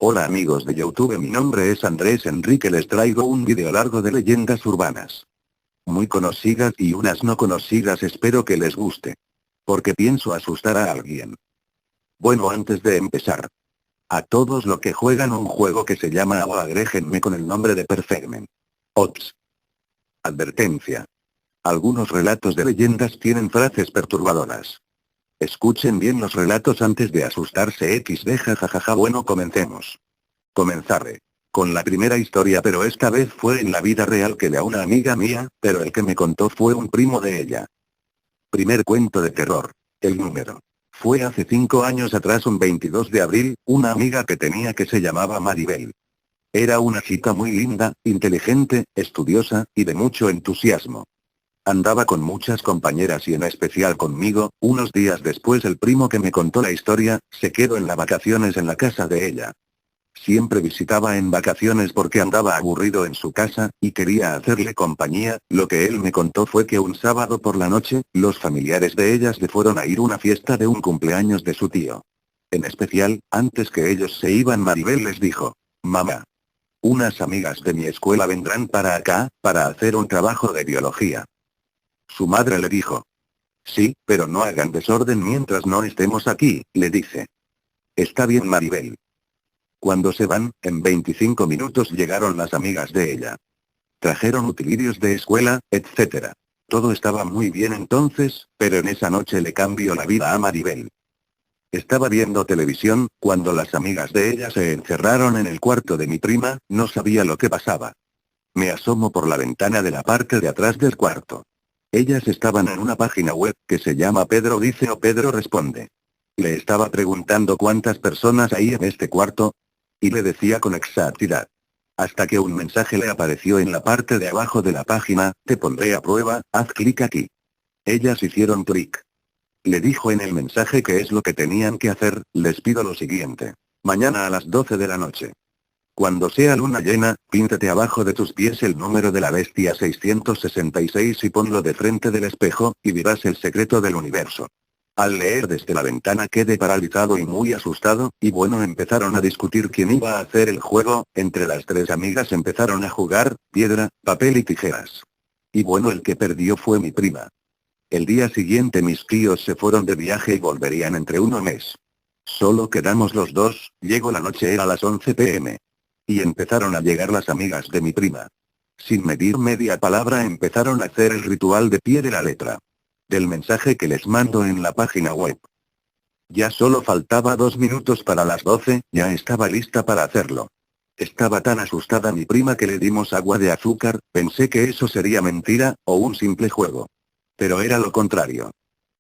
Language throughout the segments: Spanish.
Hola amigos de YouTube, mi nombre es Andrés Enrique, les traigo un video largo de leyendas urbanas. Muy conocidas y unas no conocidas, espero que les guste. Porque pienso asustar a alguien. Bueno, antes de empezar. A todos los que juegan un juego que se llama o agrégenme con el nombre de Perfectmen. Ops. Advertencia. Algunos relatos de leyendas tienen frases perturbadoras. Escuchen bien los relatos antes de asustarse xd jajaja. Bueno, comencemos. Comenzaré con la primera historia, pero esta vez fue en la vida real que de a una amiga mía, pero el que me contó fue un primo de ella. Primer cuento de terror. El número. Fue hace 5 años atrás, un 22 de abril, una amiga que tenía que se llamaba Maribel. Era una chica muy linda, inteligente, estudiosa, y de mucho entusiasmo. Andaba con muchas compañeras y en especial conmigo. Unos días después el primo que me contó la historia, se quedó en las vacaciones en la casa de ella. Siempre visitaba en vacaciones porque andaba aburrido en su casa, y quería hacerle compañía. Lo que él me contó fue que un sábado por la noche, los familiares de ellas le fueron a ir a una fiesta de un cumpleaños de su tío. En especial, antes que ellos se iban, Maribel les dijo: «Mamá, unas amigas de mi escuela vendrán para acá, para hacer un trabajo de biología». Su madre le dijo: «Sí, pero no hagan desorden mientras no estemos aquí», le dice. «Está bien, Maribel». Cuando se van, en 25 minutos llegaron las amigas de ella. Trajeron utilarios de escuela, etc. Todo estaba muy bien entonces, pero en esa noche le cambió la vida a Maribel. Estaba viendo televisión, cuando las amigas de ella se encerraron en el cuarto de mi prima. No sabía lo que pasaba. Me asomo por la ventana de la parte de atrás del cuarto. Ellas estaban en una página web, que se llama Pedro dice o Pedro responde. Le estaba preguntando cuántas personas hay en este cuarto. Y le decía con exactitud. Hasta que un mensaje le apareció en la parte de abajo de la página: «Te pondré a prueba, haz clic aquí». Ellas hicieron clic. Le dijo en el mensaje qué es lo que tenían que hacer: «Les pido lo siguiente. Mañana a las 12 de la noche. Cuando sea luna llena, píntate abajo de tus pies el número de la bestia 666 y ponlo de frente del espejo, y dirás el secreto del universo». Al leer desde la ventana quedé paralizado y muy asustado, y bueno, empezaron a discutir quién iba a hacer el juego. Entre las tres amigas empezaron a jugar, piedra, papel y tijeras. Y bueno, el que perdió fue mi prima. El día siguiente mis tíos se fueron de viaje y volverían entre un mes. Solo quedamos los dos. Llegó la noche, era las 11 p.m. Y empezaron a llegar las amigas de mi prima. Sin medir media palabra empezaron a hacer el ritual de pie de la letra del mensaje que les mando en la página web. Ya solo faltaba 2 minutos para las 12, ya estaba lista para hacerlo. Estaba tan asustada mi prima que le dimos agua de azúcar. Pensé que eso sería mentira, o un simple juego. Pero era lo contrario.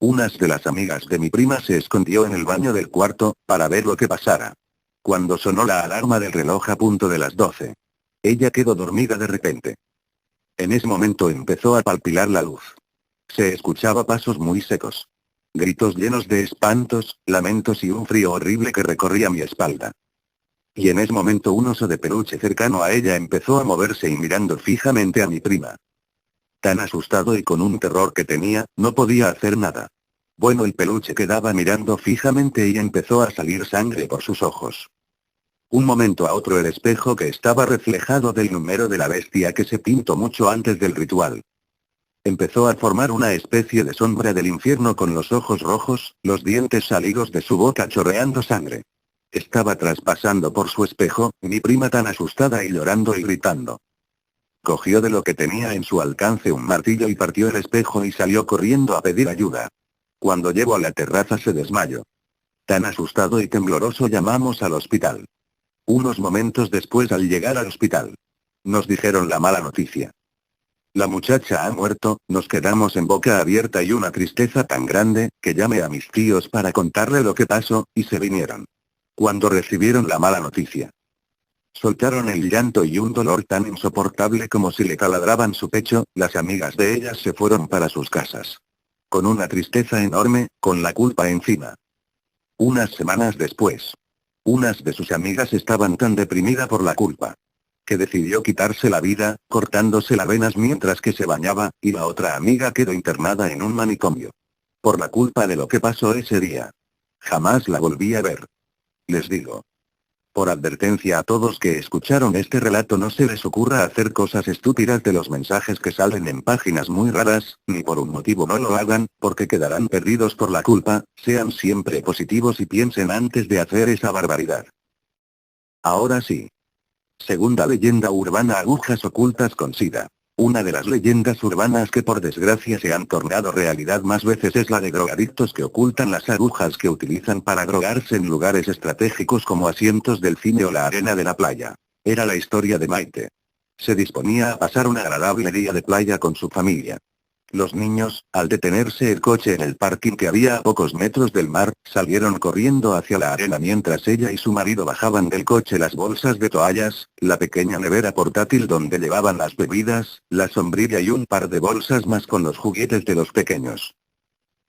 Unas de las amigas de mi prima se escondió en el baño del cuarto, para ver lo que pasara. Cuando sonó la alarma del reloj a punto de las 12. Ella quedó dormida de repente. En ese momento empezó a palpitar la luz. Se escuchaba pasos muy secos. Gritos llenos de espantos, lamentos y un frío horrible que recorría mi espalda. Y en ese momento un oso de peluche cercano a ella empezó a moverse y mirando fijamente a mi prima. Tan asustado y con un terror que tenía, no podía hacer nada. Bueno, el peluche quedaba mirando fijamente y empezó a salir sangre por sus ojos. Un momento a otro el espejo que estaba reflejado del número de la bestia que se pintó mucho antes del ritual. Empezó a formar una especie de sombra del infierno con los ojos rojos, los dientes salidos de su boca chorreando sangre. Estaba traspasando por su espejo, mi prima tan asustada y llorando y gritando. Cogió de lo que tenía en su alcance un martillo y partió el espejo y salió corriendo a pedir ayuda. Cuando llegó a la terraza se desmayó. Tan asustado y tembloroso llamamos al hospital. Unos momentos después, al llegar al hospital, nos dijeron la mala noticia. La muchacha ha muerto. Nos quedamos en boca abierta y una tristeza tan grande, que llamé a mis tíos para contarle lo que pasó, y se vinieron. Cuando recibieron la mala noticia, soltaron el llanto y un dolor tan insoportable como si le taladraban su pecho. Las amigas de ellas se fueron para sus casas. Con una tristeza enorme, con la culpa encima. Unas semanas después, unas de sus amigas estaban tan deprimida por la culpa, que decidió quitarse la vida, cortándose las venas mientras que se bañaba, y la otra amiga quedó internada en un manicomio. Por la culpa de lo que pasó ese día. Jamás la volví a ver. Les digo. Por advertencia a todos que escucharon este relato, no se les ocurra hacer cosas estúpidas de los mensajes que salen en páginas muy raras, ni por un motivo no lo hagan, porque quedarán perdidos por la culpa. Sean siempre positivos y piensen antes de hacer esa barbaridad. Ahora sí. Segunda leyenda urbana: agujas ocultas con SIDA. Una de las leyendas urbanas que por desgracia se han tornado realidad más veces es la de drogadictos que ocultan las agujas que utilizan para drogarse en lugares estratégicos como asientos del cine o la arena de la playa. Era la historia de Maite. Se disponía a pasar un agradable día de playa con su familia. Los niños, al detenerse el coche en el parking que había a pocos metros del mar, salieron corriendo hacia la arena mientras ella y su marido bajaban del coche las bolsas de toallas, la pequeña nevera portátil donde llevaban las bebidas, la sombrilla y un par de bolsas más con los juguetes de los pequeños.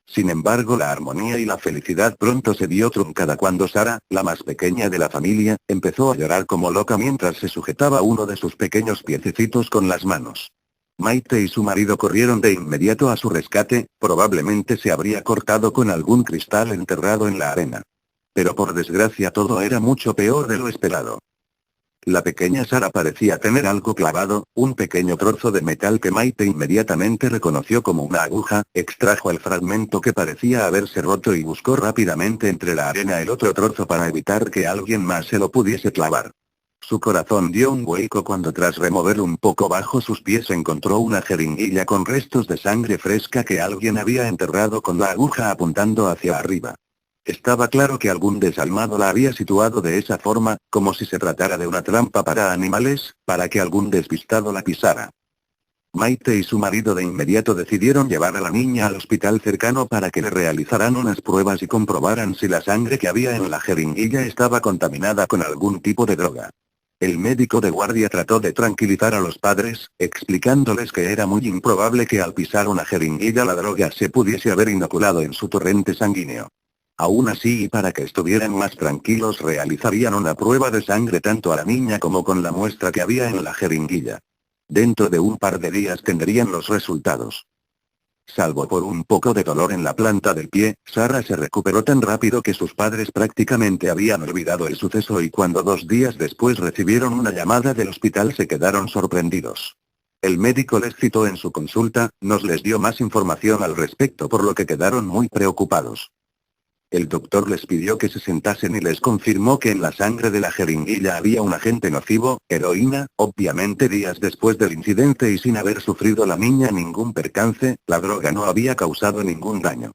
Sin embargo, la armonía y la felicidad pronto se vio truncada cuando Sara, la más pequeña de la familia, empezó a llorar como loca mientras se sujetaba uno de sus pequeños piececitos con las manos. Maite y su marido corrieron de inmediato a su rescate. Probablemente se habría cortado con algún cristal enterrado en la arena. Pero por desgracia todo era mucho peor de lo esperado. La pequeña Sara parecía tener algo clavado, un pequeño trozo de metal que Maite inmediatamente reconoció como una aguja. Extrajo el fragmento que parecía haberse roto y buscó rápidamente entre la arena el otro trozo para evitar que alguien más se lo pudiese clavar. Su corazón dio un vuelco cuando, tras remover un poco bajo sus pies, encontró una jeringuilla con restos de sangre fresca que alguien había enterrado con la aguja apuntando hacia arriba. Estaba claro que algún desalmado la había situado de esa forma, como si se tratara de una trampa para animales, para que algún despistado la pisara. Maite y su marido de inmediato decidieron llevar a la niña al hospital cercano para que le realizaran unas pruebas y comprobaran si la sangre que había en la jeringuilla estaba contaminada con algún tipo de droga. El médico de guardia trató de tranquilizar a los padres, explicándoles que era muy improbable que al pisar una jeringuilla la droga se pudiese haber inoculado en su torrente sanguíneo. Aún así, y para que estuvieran más tranquilos, realizarían una prueba de sangre tanto a la niña como con la muestra que había en la jeringuilla. Dentro de un par de días tendrían los resultados. Salvo por un poco de dolor en la planta del pie, Sara se recuperó tan rápido que sus padres prácticamente habían olvidado el suceso, y cuando 2 días después recibieron una llamada del hospital se quedaron sorprendidos. El médico les citó en su consulta, nos les dio más información al respecto, por lo que quedaron muy preocupados. El doctor les pidió que se sentasen y les confirmó que en la sangre de la jeringuilla había un agente nocivo, heroína. Obviamente, días después del incidente y sin haber sufrido la niña ningún percance, la droga no había causado ningún daño.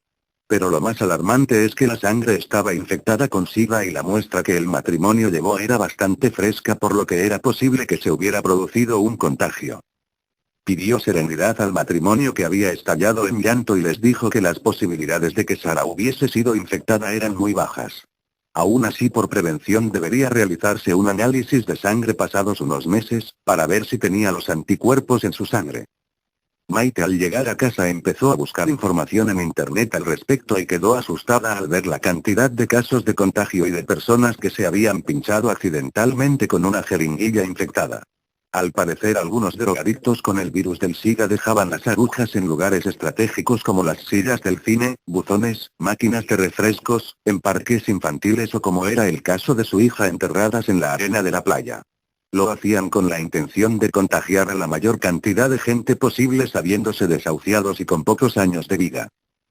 Pero lo más alarmante es que la sangre estaba infectada con SIDA y la muestra que el matrimonio llevó era bastante fresca, por lo que era posible que se hubiera producido un contagio. Pidió serenidad al matrimonio, que había estallado en llanto, y les dijo que las posibilidades de que Sara hubiese sido infectada eran muy bajas. Aún así, por prevención debería realizarse un análisis de sangre pasados unos meses, para ver si tenía los anticuerpos en su sangre. Maite, al llegar a casa, empezó a buscar información en internet al respecto y quedó asustada al ver la cantidad de casos de contagio y de personas que se habían pinchado accidentalmente con una jeringuilla infectada. Al parecer, algunos drogadictos con el virus del SIDA dejaban las agujas en lugares estratégicos como las sillas del cine, buzones, máquinas de refrescos, en parques infantiles o, como era el caso de su hija, enterradas en la arena de la playa. Lo hacían con la intención de contagiar a la mayor cantidad de gente posible, sabiéndose desahuciados y con pocos años de vida.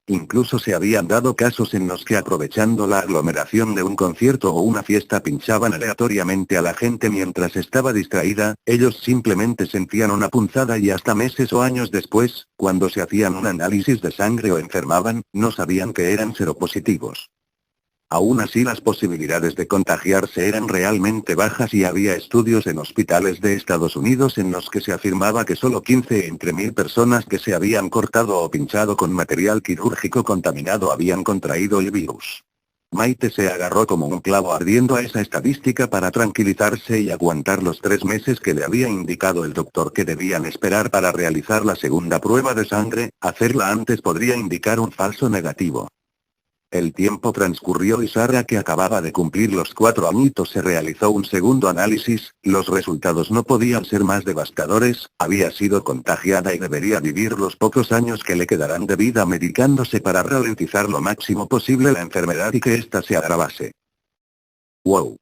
Incluso se habían dado casos en los que, aprovechando la aglomeración de un concierto o una fiesta, pinchaban aleatoriamente a la gente mientras estaba distraída. Ellos simplemente sentían una punzada y hasta meses o años después, cuando se hacían un análisis de sangre o enfermaban, no sabían que eran seropositivos. Aún así, las posibilidades de contagiarse eran realmente bajas, y había estudios en hospitales de Estados Unidos en los que se afirmaba que solo 15 entre 1000 personas que se habían cortado o pinchado con material quirúrgico contaminado habían contraído el virus. Maite se agarró como un clavo ardiendo a esa estadística para tranquilizarse y aguantar los 3 meses que le había indicado el doctor que debían esperar para realizar la segunda prueba de sangre. Hacerla antes podría indicar un falso negativo. El tiempo transcurrió y Sara, que acababa de cumplir los 4 añitos, se realizó un segundo análisis. Los resultados no podían ser más devastadores. Había sido contagiada y debería vivir los pocos años que le quedarán de vida medicándose para ralentizar lo máximo posible la enfermedad y que ésta se agravase. ¡Wow!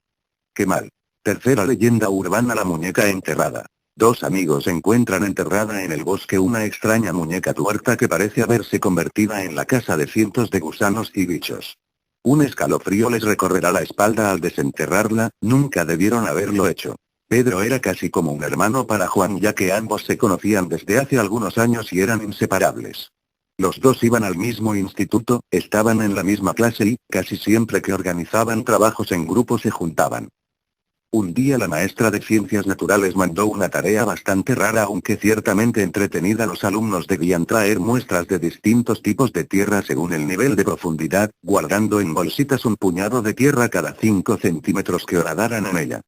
¡Qué mal! Tercera leyenda urbana: la muñeca enterrada. Dos amigos encuentran enterrada en el bosque una extraña muñeca tuerta que parece haberse convertida en la casa de cientos de gusanos y bichos. Un escalofrío les recorrerá la espalda al desenterrarla, nunca debieron haberlo hecho. Pedro era casi como un hermano para Juan, ya que ambos se conocían desde hace algunos años y eran inseparables. Los dos iban al mismo instituto, estaban en la misma clase y, casi siempre que organizaban trabajos en grupo se juntaban. Un día la maestra de ciencias naturales mandó una tarea bastante rara, aunque ciertamente entretenida. Los alumnos debían traer muestras de distintos tipos de tierra según el nivel de profundidad, guardando en bolsitas un puñado de tierra cada 5 centímetros que horadaran en ella.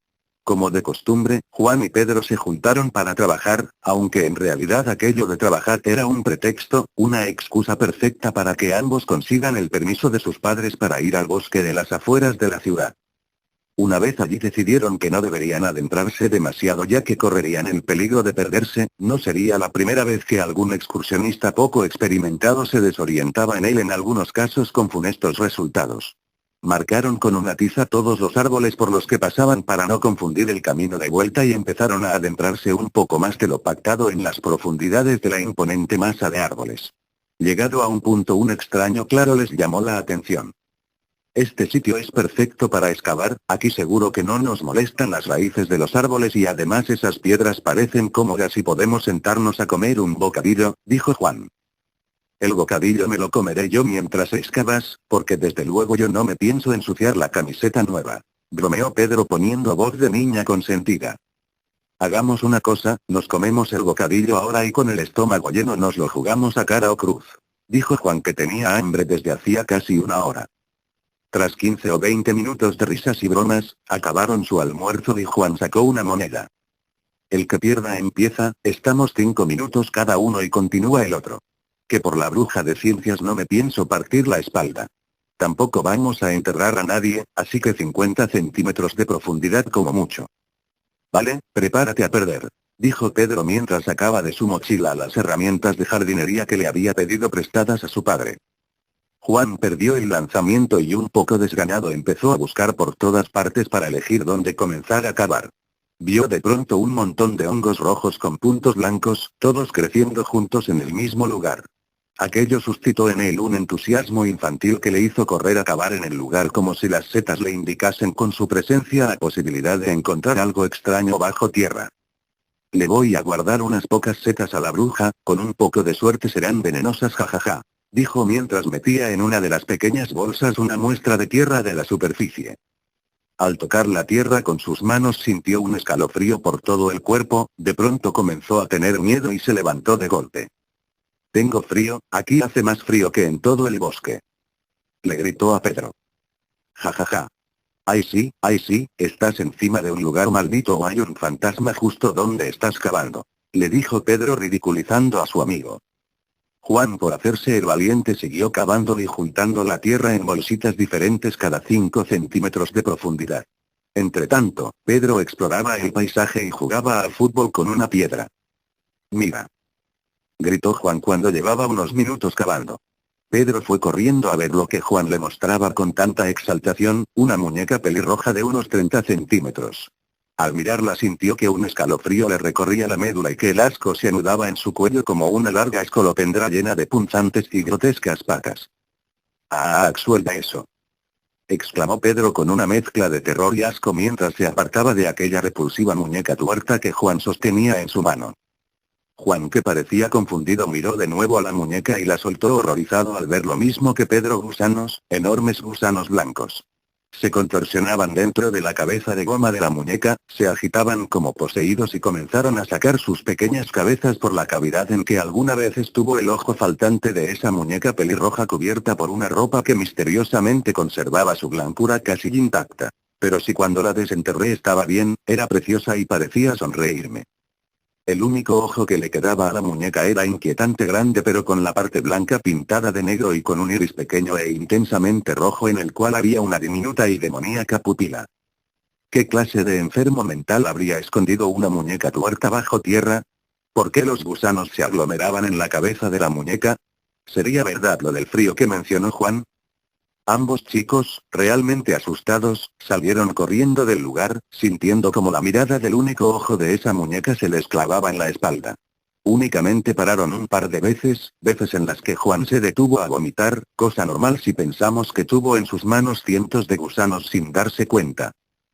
Como de costumbre, Juan y Pedro se juntaron para trabajar, aunque en realidad aquello de trabajar era un pretexto, una excusa perfecta para que ambos consigan el permiso de sus padres para ir al bosque de las afueras de la ciudad. Una vez allí decidieron que no deberían adentrarse demasiado, ya que correrían el peligro de perderse. No sería la primera vez que algún excursionista poco experimentado se desorientaba en él, en algunos casos con funestos resultados. Marcaron con una tiza todos los árboles por los que pasaban para no confundir el camino de vuelta y empezaron a adentrarse un poco más de lo pactado en las profundidades de la imponente masa de árboles. Llegado a un punto, un extraño claro les llamó la atención. Este sitio es perfecto para excavar, aquí seguro que no nos molestan las raíces de los árboles y además esas piedras parecen cómodas y podemos sentarnos a comer un bocadillo, dijo Juan. El bocadillo me lo comeré yo mientras excavas, porque desde luego yo no me pienso ensuciar la camiseta nueva. Bromeó Pedro poniendo voz de niña consentida. Hagamos una cosa, nos comemos el bocadillo ahora y con el estómago lleno nos lo jugamos a cara o cruz. Dijo Juan, que tenía hambre desde hacía casi una hora. Tras 15 o 20 minutos de risas y bromas, acabaron su almuerzo y Juan sacó una moneda. El que pierda empieza, estamos 5 minutos cada uno, y continúa el otro. Que por la bruja de ciencias no me pienso partir la espalda. Tampoco vamos a enterrar a nadie, así que 50 centímetros de profundidad como mucho. Vale, prepárate a perder, dijo Pedro mientras sacaba de su mochila las herramientas de jardinería que le había pedido prestadas a su padre. Juan perdió el lanzamiento y un poco desganado empezó a buscar por todas partes para elegir dónde comenzar a cavar. Vio de pronto un montón de hongos rojos con puntos blancos, todos creciendo juntos en el mismo lugar. Aquello suscitó en él un entusiasmo infantil que le hizo correr a cavar en el lugar como si las setas le indicasen con su presencia la posibilidad de encontrar algo extraño bajo tierra. Le voy a guardar unas pocas setas a la bruja, con un poco de suerte serán venenosas, jajaja. Dijo mientras metía en una de las pequeñas bolsas una muestra de tierra de la superficie. Al tocar la tierra con sus manos sintió un escalofrío por todo el cuerpo, de pronto comenzó a tener miedo y se levantó de golpe. Tengo frío, aquí hace más frío que en todo el bosque. Le gritó a Pedro. Jajaja. Ay sí, estás encima de un lugar maldito o hay un fantasma justo donde estás cavando. Le dijo Pedro ridiculizando a su amigo. Juan, por hacerse el valiente, siguió cavando y juntando la tierra en bolsitas diferentes cada 5 centímetros de profundidad. Entretanto, Pedro exploraba el paisaje y jugaba al fútbol con una piedra. Mira, gritó Juan cuando llevaba unos minutos cavando. Pedro fue corriendo a ver lo que Juan le mostraba con tanta exaltación, una muñeca pelirroja de unos 30 centímetros. Al mirarla sintió que un escalofrío le recorría la médula y que el asco se anudaba en su cuello como una larga escolopendra llena de punzantes y grotescas patas. ¡Ah, suelta eso!, exclamó Pedro con una mezcla de terror y asco mientras se apartaba de aquella repulsiva muñeca tuerta que Juan sostenía en su mano. Juan, que parecía confundido, miró de nuevo a la muñeca y la soltó horrorizado al ver lo mismo que Pedro: gusanos, enormes gusanos blancos. Se contorsionaban dentro de la cabeza de goma de la muñeca, se agitaban como poseídos y comenzaron a sacar sus pequeñas cabezas por la cavidad en que alguna vez estuvo el ojo faltante de esa muñeca pelirroja cubierta por una ropa que misteriosamente conservaba su blancura casi intacta. Pero si cuando la desenterré estaba bien, era preciosa y parecía sonreírme. El único ojo que le quedaba a la muñeca era inquietante grande, pero con la parte blanca pintada de negro y con un iris pequeño e intensamente rojo en el cual había una diminuta y demoníaca pupila. ¿Qué clase de enfermo mental habría escondido una muñeca tuerta bajo tierra? ¿Por qué los gusanos se aglomeraban en la cabeza de la muñeca? ¿Sería verdad lo del frío que mencionó Juan? Ambos chicos, realmente asustados, salieron corriendo del lugar, sintiendo como la mirada del único ojo de esa muñeca se les clavaba en la espalda. Únicamente pararon un par de veces en las que Juan se detuvo a vomitar, cosa normal si pensamos que tuvo en sus manos cientos de gusanos sin darse cuenta.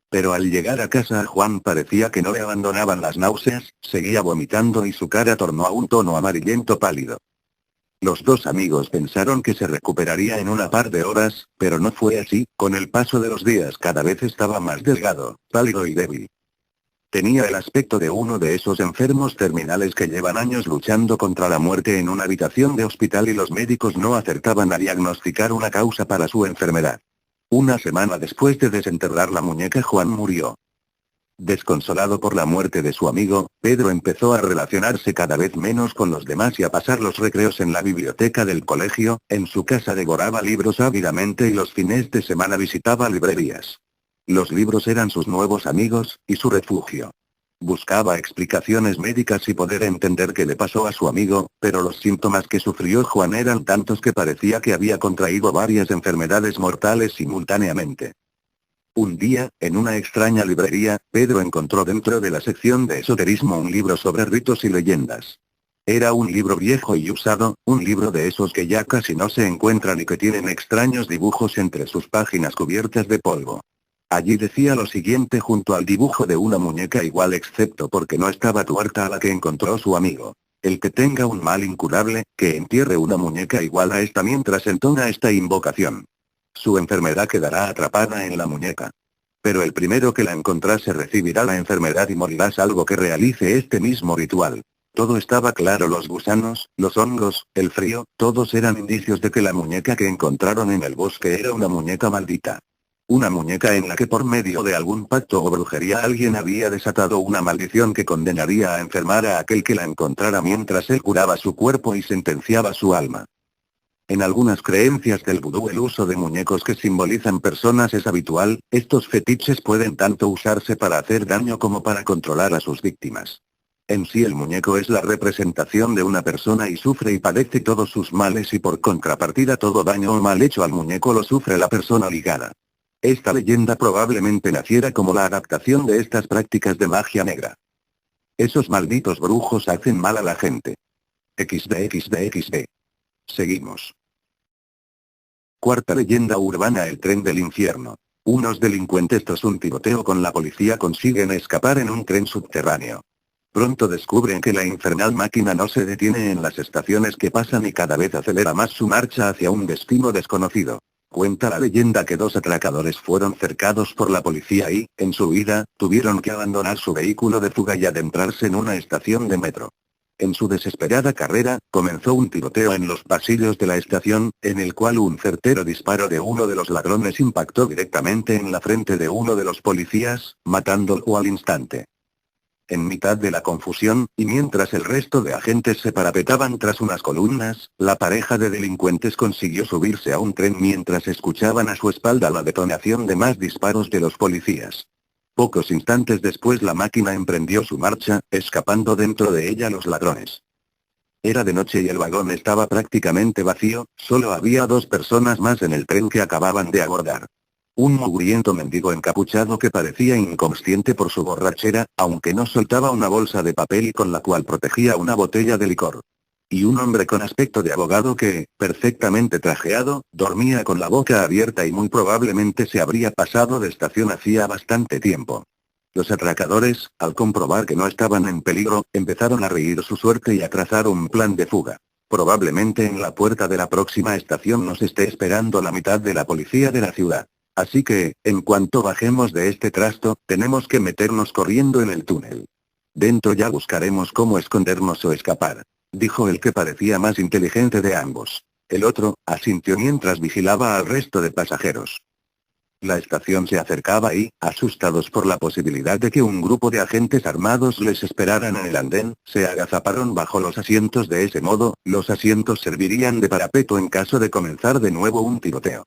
Pero al llegar a casa a Juan parecía que no le abandonaban las náuseas, seguía vomitando y su cara tornó a un tono amarillento pálido. Los dos amigos pensaron que se recuperaría en una par de horas, pero no fue así, con el paso de los días cada vez estaba más delgado, pálido y débil. Tenía el aspecto de uno de esos enfermos terminales que llevan años luchando contra la muerte en una habitación de hospital y los médicos no acertaban a diagnosticar una causa para su enfermedad. Una semana después de desenterrar la muñeca, Juan murió. Desconsolado por la muerte de su amigo, Pedro empezó a relacionarse cada vez menos con los demás y a pasar los recreos en la biblioteca del colegio. En su casa devoraba libros ávidamente y los fines de semana visitaba librerías. Los libros eran sus nuevos amigos, y su refugio. Buscaba explicaciones médicas y poder entender qué le pasó a su amigo, pero los síntomas que sufrió Juan eran tantos que parecía que había contraído varias enfermedades mortales simultáneamente. Un día, en una extraña librería, Pedro encontró dentro de la sección de esoterismo un libro sobre ritos y leyendas. Era un libro viejo y usado, un libro de esos que ya casi no se encuentran y que tienen extraños dibujos entre sus páginas cubiertas de polvo. Allí decía lo siguiente junto al dibujo de una muñeca igual excepto porque no estaba tuerta a la que encontró su amigo. El que tenga un mal incurable, que entierre una muñeca igual a esta mientras entona esta invocación. Su enfermedad quedará atrapada en la muñeca. Pero el primero que la encontrase recibirá la enfermedad y morirá salvo que realice este mismo ritual. Todo estaba claro: los gusanos, los hongos, el frío, todos eran indicios de que la muñeca que encontraron en el bosque era una muñeca maldita. Una muñeca en la que por medio de algún pacto o brujería alguien había desatado una maldición que condenaría a enfermar a aquel que la encontrara mientras él curaba su cuerpo y sentenciaba su alma. En algunas creencias del vudú el uso de muñecos que simbolizan personas es habitual. Estos fetiches pueden tanto usarse para hacer daño como para controlar a sus víctimas. En sí el muñeco es la representación de una persona y sufre y padece todos sus males y por contrapartida todo daño o mal hecho al muñeco lo sufre la persona ligada. Esta leyenda probablemente naciera como la adaptación de estas prácticas de magia negra. Esos malditos brujos hacen mal a la gente. XD. Seguimos. Cuarta leyenda urbana: el tren del infierno. Unos delincuentes tras un tiroteo con la policía consiguen escapar en un tren subterráneo. Pronto descubren que la infernal máquina no se detiene en las estaciones que pasan y cada vez acelera más su marcha hacia un destino desconocido. Cuenta la leyenda que dos atracadores fueron cercados por la policía y, en su huida, tuvieron que abandonar su vehículo de fuga y adentrarse en una estación de metro. En su desesperada carrera, comenzó un tiroteo en los pasillos de la estación, en el cual un certero disparo de uno de los ladrones impactó directamente en la frente de uno de los policías, matándolo al instante. En mitad de la confusión, y mientras el resto de agentes se parapetaban tras unas columnas, la pareja de delincuentes consiguió subirse a un tren mientras escuchaban a su espalda la detonación de más disparos de los policías. Pocos instantes después la máquina emprendió su marcha, escapando dentro de ella los ladrones. Era de noche y el vagón estaba prácticamente vacío, solo había dos personas más en el tren que acababan de abordar. Un mugriento mendigo encapuchado que parecía inconsciente por su borrachera, aunque no soltaba una bolsa de papel con la cual protegía una botella de licor. Y un hombre con aspecto de abogado que, perfectamente trajeado, dormía con la boca abierta y muy probablemente se habría pasado de estación hacía bastante tiempo. Los atracadores, al comprobar que no estaban en peligro, empezaron a reír su suerte y a trazar un plan de fuga. Probablemente en la puerta de la próxima estación nos esté esperando la mitad de la policía de la ciudad. Así que, en cuanto bajemos de este trasto, tenemos que meternos corriendo en el túnel. Dentro ya buscaremos cómo escondernos o escapar, dijo el que parecía más inteligente de ambos. El otro, asintió mientras vigilaba al resto de pasajeros. La estación se acercaba y, asustados por la posibilidad de que un grupo de agentes armados les esperaran en el andén, se agazaparon bajo los asientos. De ese modo, los asientos servirían de parapeto en caso de comenzar de nuevo un tiroteo.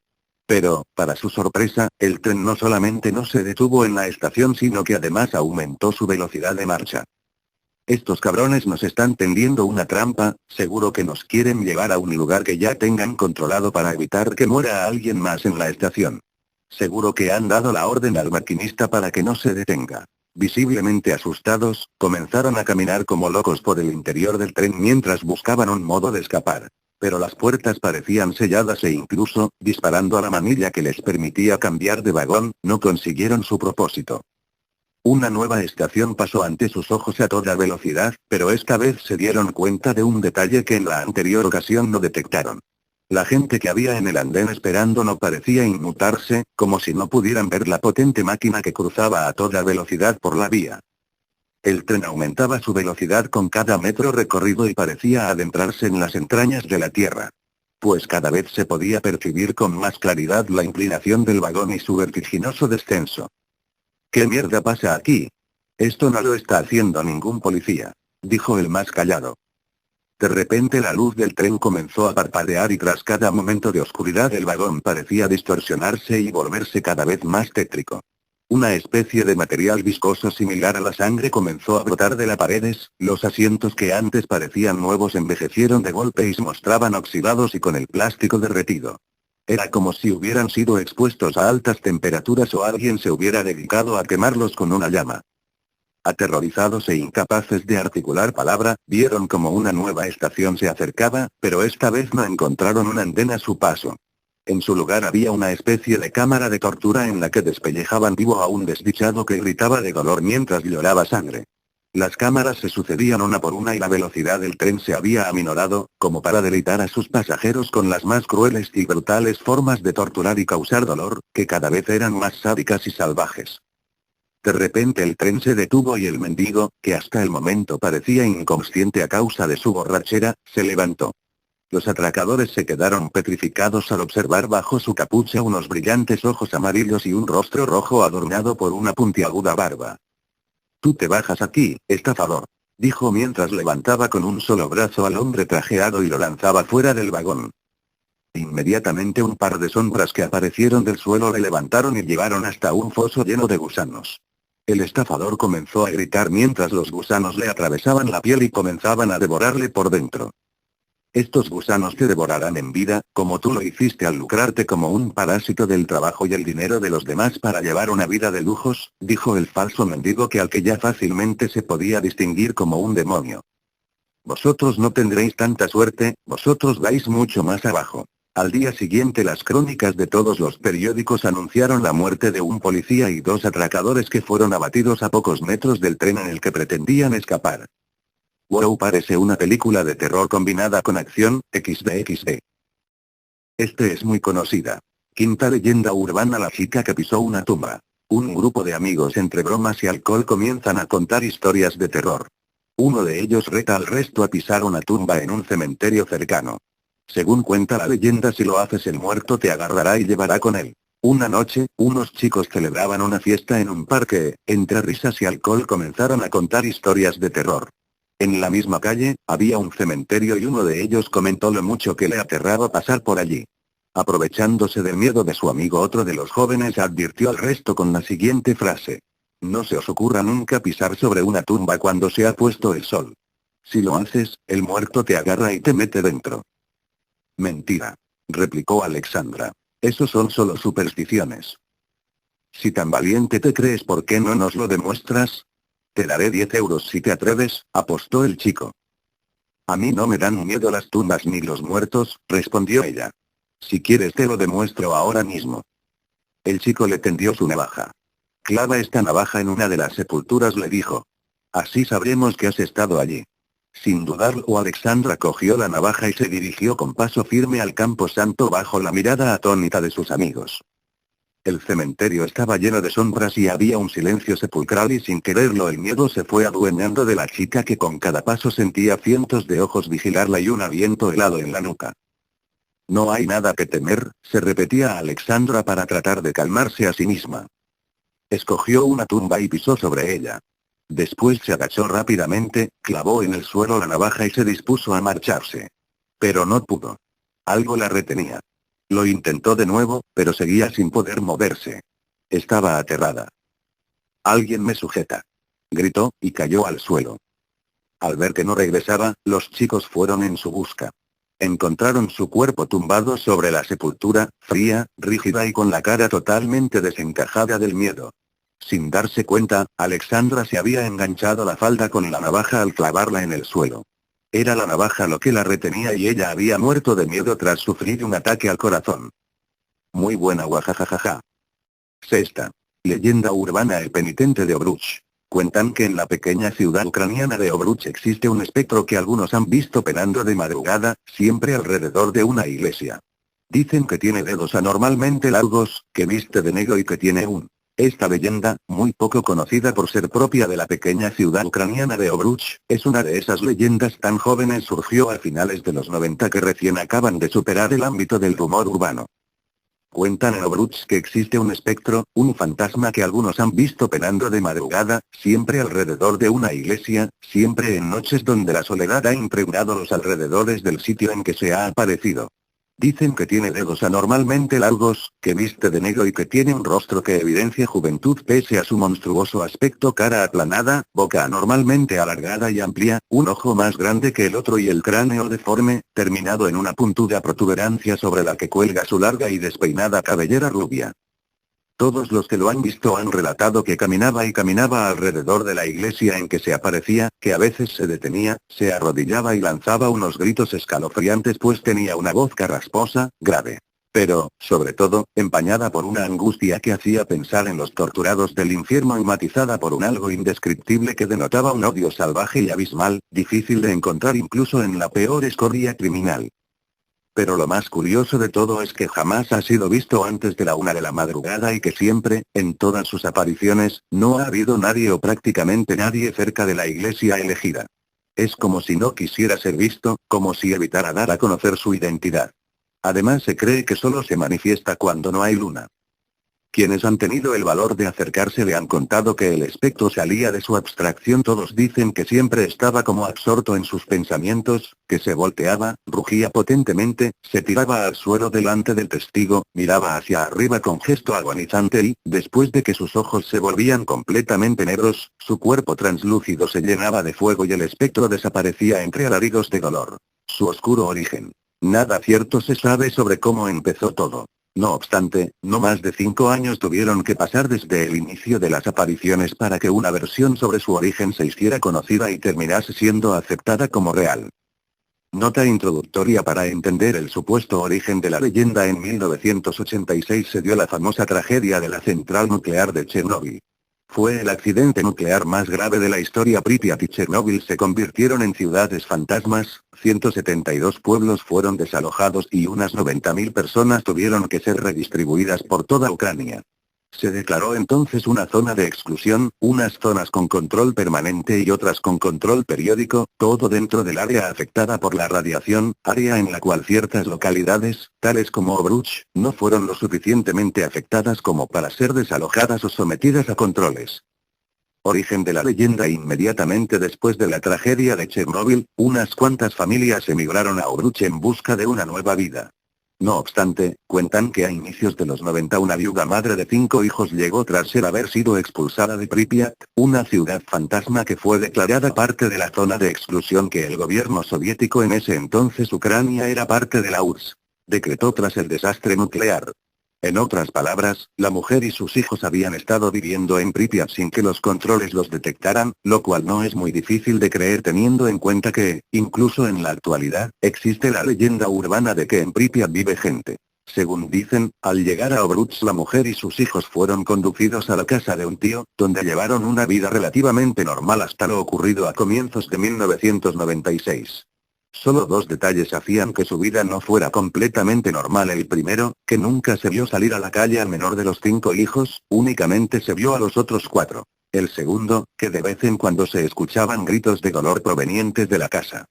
Pero, para su sorpresa, el tren no solamente no se detuvo en la estación sino que además aumentó su velocidad de marcha. Estos cabrones nos están tendiendo una trampa, seguro que nos quieren llevar a un lugar que ya tengan controlado para evitar que muera alguien más en la estación. Seguro que han dado la orden al maquinista para que no se detenga. Visiblemente asustados, comenzaron a caminar como locos por el interior del tren mientras buscaban un modo de escapar. Pero las puertas parecían selladas e incluso, disparando a la manilla que les permitía cambiar de vagón, no consiguieron su propósito. Una nueva estación pasó ante sus ojos a toda velocidad, pero esta vez se dieron cuenta de un detalle que en la anterior ocasión no detectaron. La gente que había en el andén esperando no parecía inmutarse, como si no pudieran ver la potente máquina que cruzaba a toda velocidad por la vía. El tren aumentaba su velocidad con cada metro recorrido y parecía adentrarse en las entrañas de la Tierra. Pues cada vez se podía percibir con más claridad la inclinación del vagón y su vertiginoso descenso. ¿Qué mierda pasa aquí? Esto no lo está haciendo ningún policía, dijo el más callado. De repente la luz del tren comenzó a parpadear y tras cada momento de oscuridad el vagón parecía distorsionarse y volverse cada vez más tétrico. Una especie de material viscoso similar a la sangre comenzó a brotar de las paredes, los asientos que antes parecían nuevos envejecieron de golpe y se mostraban oxidados y con el plástico derretido. Era como si hubieran sido expuestos a altas temperaturas o alguien se hubiera dedicado a quemarlos con una llama. Aterrorizados e incapaces de articular palabra, vieron como una nueva estación se acercaba, pero esta vez no encontraron un andén a su paso. En su lugar había una especie de cámara de tortura en la que despellejaban vivo a un desdichado que gritaba de dolor mientras lloraba sangre. Las cámaras se sucedían una por una y la velocidad del tren se había aminorado, como para deleitar a sus pasajeros con las más crueles y brutales formas de torturar y causar dolor, que cada vez eran más sádicas y salvajes. De repente el tren se detuvo y el mendigo, que hasta el momento parecía inconsciente a causa de su borrachera, se levantó. Los atracadores se quedaron petrificados al observar bajo su capucha unos brillantes ojos amarillos y un rostro rojo adornado por una puntiaguda barba. «Tú te bajas aquí, estafador», dijo mientras levantaba con un solo brazo al hombre trajeado y lo lanzaba fuera del vagón. Inmediatamente un par de sombras que aparecieron del suelo le levantaron y llevaron hasta un foso lleno de gusanos. El estafador comenzó a gritar mientras los gusanos le atravesaban la piel y comenzaban a devorarle por dentro. «Estos gusanos te devorarán en vida, como tú lo hiciste al lucrarte como un parásito del trabajo y el dinero de los demás para llevar una vida de lujos», dijo el falso mendigo al que ya fácilmente se podía distinguir como un demonio. «Vosotros no tendréis tanta suerte, vosotros vais mucho más abajo». Al día siguiente las crónicas de todos los periódicos anunciaron la muerte de un policía y dos atracadores que fueron abatidos a pocos metros del tren en el que pretendían escapar. Wow, parece una película de terror combinada con acción, XD. Este es muy conocida. Quinta leyenda urbana: la chica que pisó una tumba. Un grupo de amigos entre bromas y alcohol comienzan a contar historias de terror. Uno de ellos reta al resto a pisar una tumba en un cementerio cercano. Según cuenta la leyenda, si lo haces el muerto te agarrará y llevará con él. Una noche, unos chicos celebraban una fiesta en un parque, entre risas y alcohol comenzaron a contar historias de terror. En la misma calle, había un cementerio y uno de ellos comentó lo mucho que le aterraba pasar por allí. Aprovechándose del miedo de su amigo, otro de los jóvenes advirtió al resto con la siguiente frase: «No se os ocurra nunca pisar sobre una tumba cuando se ha puesto el sol. Si lo haces, el muerto te agarra y te mete dentro». «Mentira», replicó Alexandra. «Eso son solo supersticiones». «Si tan valiente te crees, ¿por qué no nos lo demuestras? Te daré 10 euros si te atreves», apostó el chico. «A mí no me dan miedo las tumbas ni los muertos», respondió ella. «Si quieres te lo demuestro ahora mismo». El chico le tendió su navaja. «Clava esta navaja en una de las sepulturas», le dijo. «Así sabremos que has estado allí». Sin dudarlo, Alexandra cogió la navaja y se dirigió con paso firme al campo santo bajo la mirada atónita de sus amigos. El cementerio estaba lleno de sombras y había un silencio sepulcral y sin quererlo el miedo se fue adueñando de la chica que con cada paso sentía cientos de ojos vigilarla y un aliento helado en la nuca. «No hay nada que temer», se repetía Alexandra para tratar de calmarse a sí misma. Escogió una tumba y pisó sobre ella. Después se agachó rápidamente, clavó en el suelo la navaja y se dispuso a marcharse. Pero no pudo. Algo la retenía. Lo intentó de nuevo, pero seguía sin poder moverse. Estaba aterrada. «Alguien me sujeta», gritó, y cayó al suelo. Al ver que no regresaba, los chicos fueron en su busca. Encontraron su cuerpo tumbado sobre la sepultura, fría, rígida y con la cara totalmente desencajada del miedo. Sin darse cuenta, Alexandra se había enganchado la falda con la navaja al clavarla en el suelo. Era la navaja lo que la retenía y ella había muerto de miedo tras sufrir un ataque al corazón. Muy buena guajajajaja. Sexta. Leyenda urbana. El penitente de Obruch. Cuentan que en la pequeña ciudad ucraniana de Obruch existe un espectro que algunos han visto penando de madrugada, siempre alrededor de una iglesia. Dicen que tiene dedos anormalmente largos, que viste de negro y que tiene un... Esta leyenda, muy poco conocida por ser propia de la pequeña ciudad ucraniana de Obruch, es una de esas leyendas tan jóvenes, surgió a finales de los 90 que recién acaban de superar el ámbito del rumor urbano. Cuentan en Obruch que existe un espectro, un fantasma que algunos han visto penando de madrugada, siempre alrededor de una iglesia, siempre en noches donde la soledad ha impregnado los alrededores del sitio en que se ha aparecido. Dicen que tiene dedos anormalmente largos, que viste de negro y que tiene un rostro que evidencia juventud pese a su monstruoso aspecto, cara aplanada, boca anormalmente alargada y amplia, un ojo más grande que el otro y el cráneo deforme, terminado en una puntuda protuberancia sobre la que cuelga su larga y despeinada cabellera rubia. Todos los que lo han visto han relatado que caminaba y caminaba alrededor de la iglesia en que se aparecía, que a veces se detenía, se arrodillaba y lanzaba unos gritos escalofriantes pues tenía una voz carrasposa, grave. Pero, sobre todo, empañada por una angustia que hacía pensar en los torturados del infierno y matizada por un algo indescriptible que denotaba un odio salvaje y abismal, difícil de encontrar incluso en la peor escoria criminal. Pero lo más curioso de todo es que jamás ha sido visto antes de la 1 de la madrugada y que siempre, en todas sus apariciones, no ha habido nadie o prácticamente nadie cerca de la iglesia elegida. Es como si no quisiera ser visto, como si evitara dar a conocer su identidad. Además se cree que solo se manifiesta cuando no hay luna. Quienes han tenido el valor de acercarse le han contado que el espectro salía de su abstracción. Todos dicen que siempre estaba como absorto en sus pensamientos, que se volteaba, rugía potentemente, se tiraba al suelo delante del testigo, miraba hacia arriba con gesto agonizante y, después de que sus ojos se volvían completamente negros, su cuerpo translúcido se llenaba de fuego y el espectro desaparecía entre alaridos de dolor. Su oscuro origen. Nada cierto se sabe sobre cómo empezó todo. No obstante, no más de 5 años tuvieron que pasar desde el inicio de las apariciones para que una versión sobre su origen se hiciera conocida y terminase siendo aceptada como real. Nota introductoria: para entender el supuesto origen de la leyenda, en 1986 se dio la famosa tragedia de la central nuclear de Chernóbil. Fue el accidente nuclear más grave de la historia. Pripyat y Chernóbil se convirtieron en ciudades fantasmas, 172 pueblos fueron desalojados y unas 90.000 personas tuvieron que ser redistribuidas por toda Ucrania. Se declaró entonces una zona de exclusión, unas zonas con control permanente y otras con control periódico, todo dentro del área afectada por la radiación, área en la cual ciertas localidades, tales como Obruch, no fueron lo suficientemente afectadas como para ser desalojadas o sometidas a controles. Origen de la leyenda: inmediatamente después de la tragedia de Chernóbil, unas cuantas familias emigraron a Obruch en busca de una nueva vida. No obstante, cuentan que a inicios de los 90 una viuda madre de 5 hijos llegó tras haber sido expulsada de Pripyat, una ciudad fantasma que fue declarada parte de la zona de exclusión que el gobierno soviético, en ese entonces Ucrania era parte de la URSS, decretó tras el desastre nuclear. En otras palabras, la mujer y sus hijos habían estado viviendo en Pripyat sin que los controles los detectaran, lo cual no es muy difícil de creer teniendo en cuenta que, incluso en la actualidad, existe la leyenda urbana de que en Pripyat vive gente. Según dicen, al llegar a Obruch la mujer y sus hijos fueron conducidos a la casa de un tío, donde llevaron una vida relativamente normal hasta lo ocurrido a comienzos de 1996. Solo 2 detalles hacían que su vida no fuera completamente normal. El primero, que nunca se vio salir a la calle al menor de los 5 hijos, únicamente se vio a los otros 4. El segundo, que de vez en cuando se escuchaban gritos de dolor provenientes de la casa.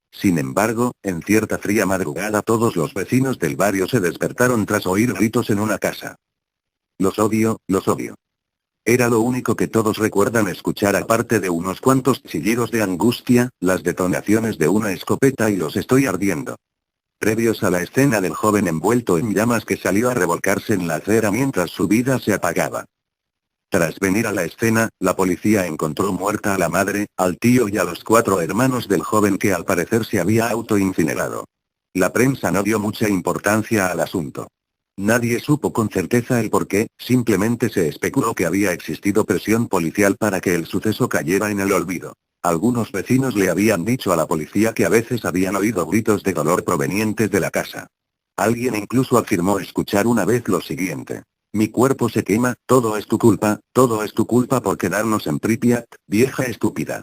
Sin embargo, en cierta fría madrugada todos los vecinos del barrio se despertaron tras oír gritos en una casa. Los odio, los odio. Era lo único que todos recuerdan escuchar, aparte de unos cuantos chillidos de angustia, las detonaciones de una escopeta y los estoy ardiendo. Previos a la escena del joven envuelto en llamas que salió a revolcarse en la acera mientras su vida se apagaba. Tras venir a la escena, la policía encontró muerta a la madre, al tío y a los 4 hermanos del joven que al parecer se había autoincinerado. La prensa no dio mucha importancia al asunto. Nadie supo con certeza el porqué, simplemente se especuló que había existido presión policial para que el suceso cayera en el olvido. Algunos vecinos le habían dicho a la policía que a veces habían oído gritos de dolor provenientes de la casa. Alguien incluso afirmó escuchar una vez lo siguiente: mi cuerpo se quema, todo es tu culpa por quedarnos en Pripyat, vieja estúpida.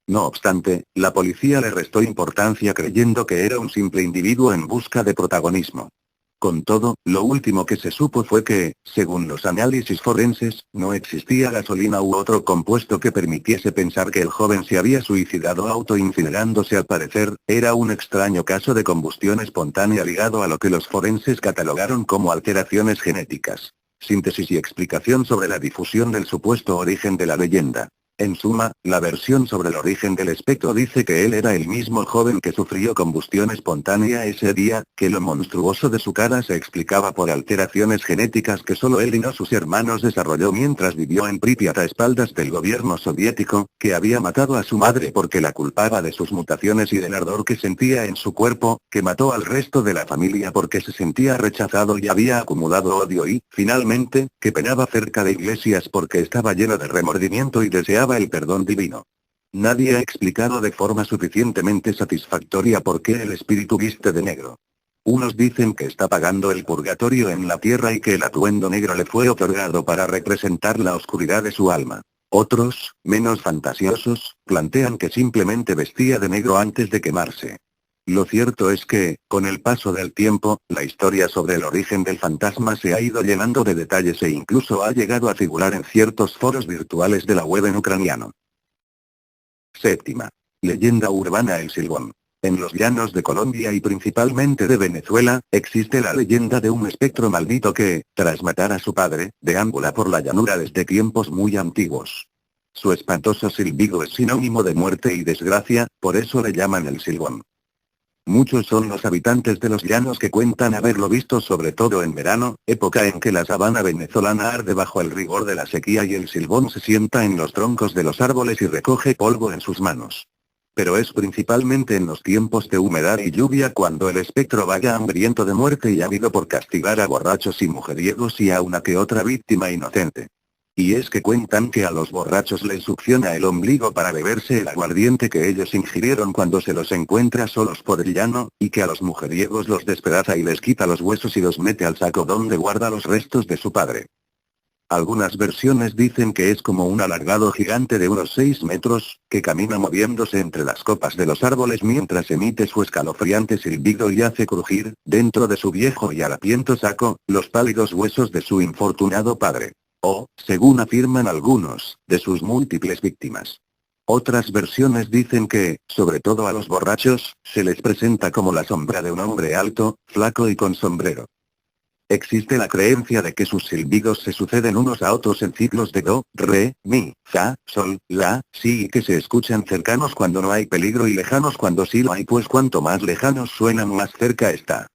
No obstante, la policía le restó importancia creyendo que era un simple individuo en busca de protagonismo. Con todo, lo último que se supo fue que, según los análisis forenses, no existía gasolina u otro compuesto que permitiese pensar que el joven se había suicidado autoincinerándose. Al parecer, era un extraño caso de combustión espontánea ligado a lo que los forenses catalogaron como alteraciones genéticas. Síntesis y explicación sobre la difusión del supuesto origen de la leyenda. En suma, la versión sobre el origen del espectro dice que él era el mismo joven que sufrió combustión espontánea ese día, que lo monstruoso de su cara se explicaba por alteraciones genéticas que solo él y no sus hermanos desarrolló mientras vivió en Pripyat a espaldas del gobierno soviético, que había matado a su madre porque la culpaba de sus mutaciones y del ardor que sentía en su cuerpo, que mató al resto de la familia porque se sentía rechazado y había acumulado odio y, finalmente, que penaba cerca de iglesias porque estaba lleno de remordimiento y deseaba el perdón divino. Nadie ha explicado de forma suficientemente satisfactoria por qué el espíritu viste de negro. Unos dicen que está pagando el purgatorio en la tierra y que el atuendo negro le fue otorgado para representar la oscuridad de su alma. Otros, menos fantasiosos, plantean que simplemente vestía de negro antes de quemarse. Lo cierto es que, con el paso del tiempo, la historia sobre el origen del fantasma se ha ido llenando de detalles e incluso ha llegado a figurar en ciertos foros virtuales de la web en ucraniano. Séptima. Leyenda urbana: el Silbón. En los llanos de Colombia y principalmente de Venezuela, existe la leyenda de un espectro maldito que, tras matar a su padre, deambula por la llanura desde tiempos muy antiguos. Su espantoso silbido es sinónimo de muerte y desgracia, por eso le llaman el Silbón. Muchos son los habitantes de los llanos que cuentan haberlo visto sobre todo en verano, época en que la sabana venezolana arde bajo el rigor de la sequía y el silbón se sienta en los troncos de los árboles y recoge polvo en sus manos. Pero es principalmente en los tiempos de humedad y lluvia cuando el espectro vaga hambriento de muerte y ávido por castigar a borrachos y mujeriegos y a una que otra víctima inocente. Y es que cuentan que a los borrachos les succiona el ombligo para beberse el aguardiente que ellos ingirieron cuando se los encuentra solos por el llano, y que a los mujeriegos los despedaza y les quita los huesos y los mete al saco donde guarda los restos de su padre. Algunas versiones dicen que es como un alargado gigante de unos 6 metros, que camina moviéndose entre las copas de los árboles mientras emite su escalofriante silbido y hace crujir, dentro de su viejo y harapiento saco, los pálidos huesos de su infortunado padre. O, según afirman algunos, de sus múltiples víctimas. Otras versiones dicen que, sobre todo a los borrachos, se les presenta como la sombra de un hombre alto, flaco y con sombrero. Existe la creencia de que sus silbidos se suceden unos a otros en ciclos de do, re, mi, fa, sol, la, si y que se escuchan cercanos cuando no hay peligro y lejanos cuando sí lo hay, pues cuanto más lejanos suenan más cerca está.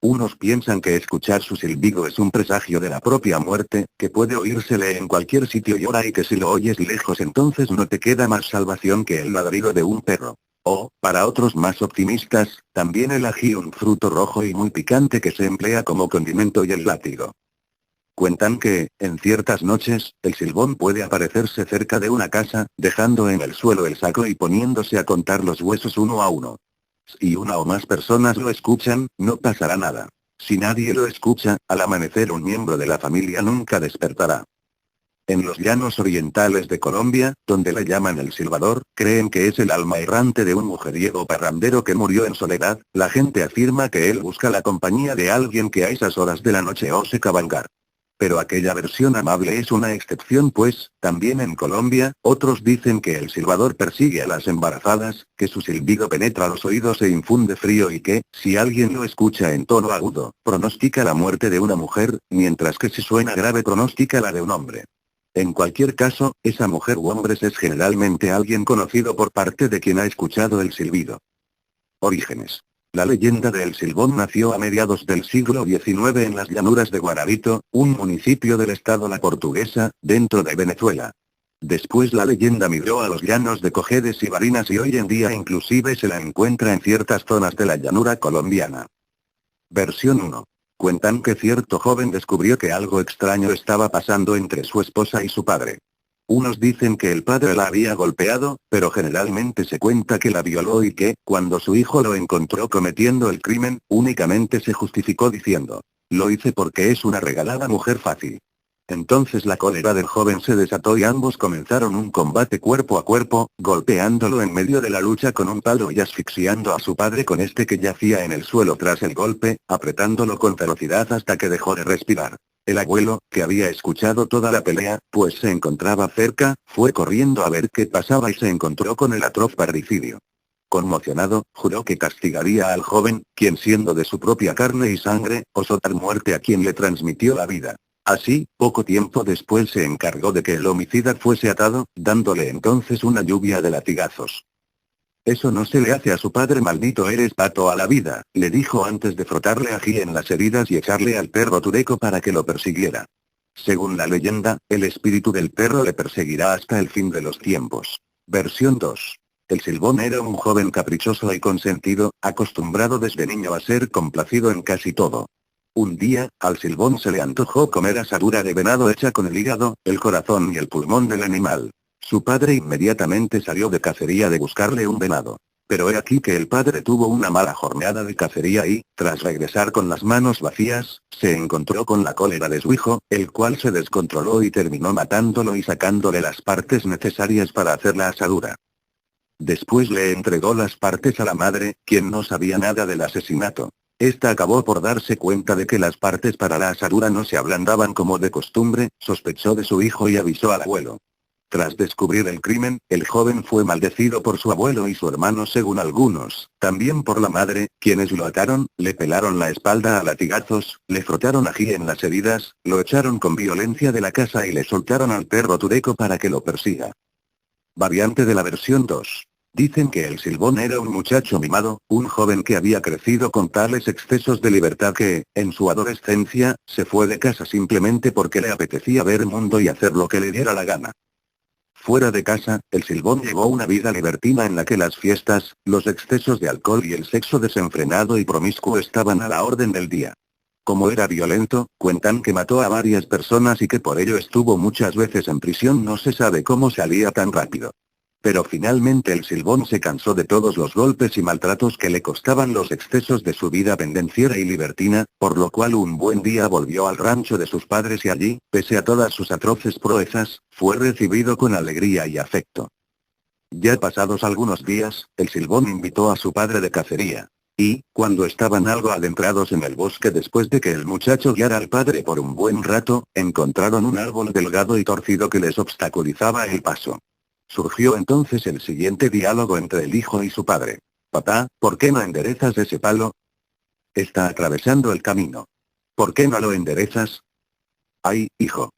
Unos piensan que escuchar su silbido es un presagio de la propia muerte, que puede oírsele en cualquier sitio y hora y que si lo oyes lejos entonces no te queda más salvación que el ladrido de un perro. O, para otros más optimistas, también el ají, un fruto rojo y muy picante que se emplea como condimento, y el látigo. Cuentan que, en ciertas noches, el silbón puede aparecerse cerca de una casa, dejando en el suelo el saco y poniéndose a contar los huesos uno a uno. Si una o más personas lo escuchan, no pasará nada. Si nadie lo escucha, al amanecer un miembro de la familia nunca despertará. En los llanos orientales de Colombia, donde le llaman el silbador, creen que es el alma errante de un mujeriego parrandero que murió en soledad. La gente afirma que él busca la compañía de alguien que a esas horas de la noche ose cabalgar. Pero aquella versión amable es una excepción, pues, también en Colombia, otros dicen que el silbador persigue a las embarazadas, que su silbido penetra los oídos e infunde frío y que, si alguien lo escucha en tono agudo, pronostica la muerte de una mujer, mientras que si suena grave pronostica la de un hombre. En cualquier caso, esa mujer u hombre es generalmente alguien conocido por parte de quien ha escuchado el silbido. Orígenes. La leyenda de El Silbón nació a mediados del siglo XIX en las llanuras de Guararito, un municipio del estado La Portuguesa, dentro de Venezuela. Después la leyenda migró a los llanos de Cojedes y Barinas y hoy en día inclusive se la encuentra en ciertas zonas de la llanura colombiana. Versión 1. Cuentan que cierto joven descubrió que algo extraño estaba pasando entre su esposa y su padre. Unos dicen que el padre la había golpeado, pero generalmente se cuenta que la violó y que, cuando su hijo lo encontró cometiendo el crimen, únicamente se justificó diciendo: lo hice porque es una regalada mujer fácil. Entonces la cólera del joven se desató y ambos comenzaron un combate cuerpo a cuerpo, golpeándolo en medio de la lucha con un palo y asfixiando a su padre con este que yacía en el suelo tras el golpe, apretándolo con ferocidad hasta que dejó de respirar. El abuelo, que había escuchado toda la pelea, pues se encontraba cerca, fue corriendo a ver qué pasaba y se encontró con el atroz parricidio. Conmocionado, juró que castigaría al joven, quien siendo de su propia carne y sangre, osó dar muerte a quien le transmitió la vida. Así, poco tiempo después se encargó de que el homicida fuese atado, dándole entonces una lluvia de latigazos. Eso no se le hace a su padre, maldito eres pato a la vida, le dijo antes de frotarle ají en las heridas y echarle al perro Tureco para que lo persiguiera. Según la leyenda, el espíritu del perro le perseguirá hasta el fin de los tiempos. Versión 2. El Silbón era un joven caprichoso y consentido, acostumbrado desde niño a ser complacido en casi todo. Un día, al Silbón se le antojó comer asadura de venado hecha con el hígado, el corazón y el pulmón del animal. Su padre inmediatamente salió de cacería de buscarle un venado. Pero he aquí que el padre tuvo una mala jornada de cacería y, tras regresar con las manos vacías, se encontró con la cólera de su hijo, el cual se descontroló y terminó matándolo y sacándole las partes necesarias para hacer la asadura. Después le entregó las partes a la madre, quien no sabía nada del asesinato. Esta acabó por darse cuenta de que las partes para la asadura no se ablandaban como de costumbre, sospechó de su hijo y avisó al abuelo. Tras descubrir el crimen, el joven fue maldecido por su abuelo y su hermano según algunos, también por la madre, quienes lo ataron, le pelaron la espalda a latigazos, le frotaron ají en las heridas, lo echaron con violencia de la casa y le soltaron al perro Tureco para que lo persiga. Variante de la versión 2. Dicen que el Silbón era un muchacho mimado, un joven que había crecido con tales excesos de libertad que, en su adolescencia, se fue de casa simplemente porque le apetecía ver mundo y hacer lo que le diera la gana. Fuera de casa, el Silbón llevó una vida libertina en la que las fiestas, los excesos de alcohol y el sexo desenfrenado y promiscuo estaban a la orden del día. Como era violento, cuentan que mató a varias personas y que por ello estuvo muchas veces en prisión. No se sabe cómo salía tan rápido. Pero finalmente el Silbón se cansó de todos los golpes y maltratos que le costaban los excesos de su vida pendenciera y libertina, por lo cual un buen día volvió al rancho de sus padres y allí, pese a todas sus atroces proezas, fue recibido con alegría y afecto. Ya pasados algunos días, el Silbón invitó a su padre de cacería. Y, cuando estaban algo adentrados en el bosque después de que el muchacho guiara al padre por un buen rato, encontraron un árbol delgado y torcido que les obstaculizaba el paso. Surgió entonces el siguiente diálogo entre el hijo y su padre. Papá, ¿por qué no enderezas ese palo? Está atravesando el camino. ¿Por qué no lo enderezas? Ay, hijo.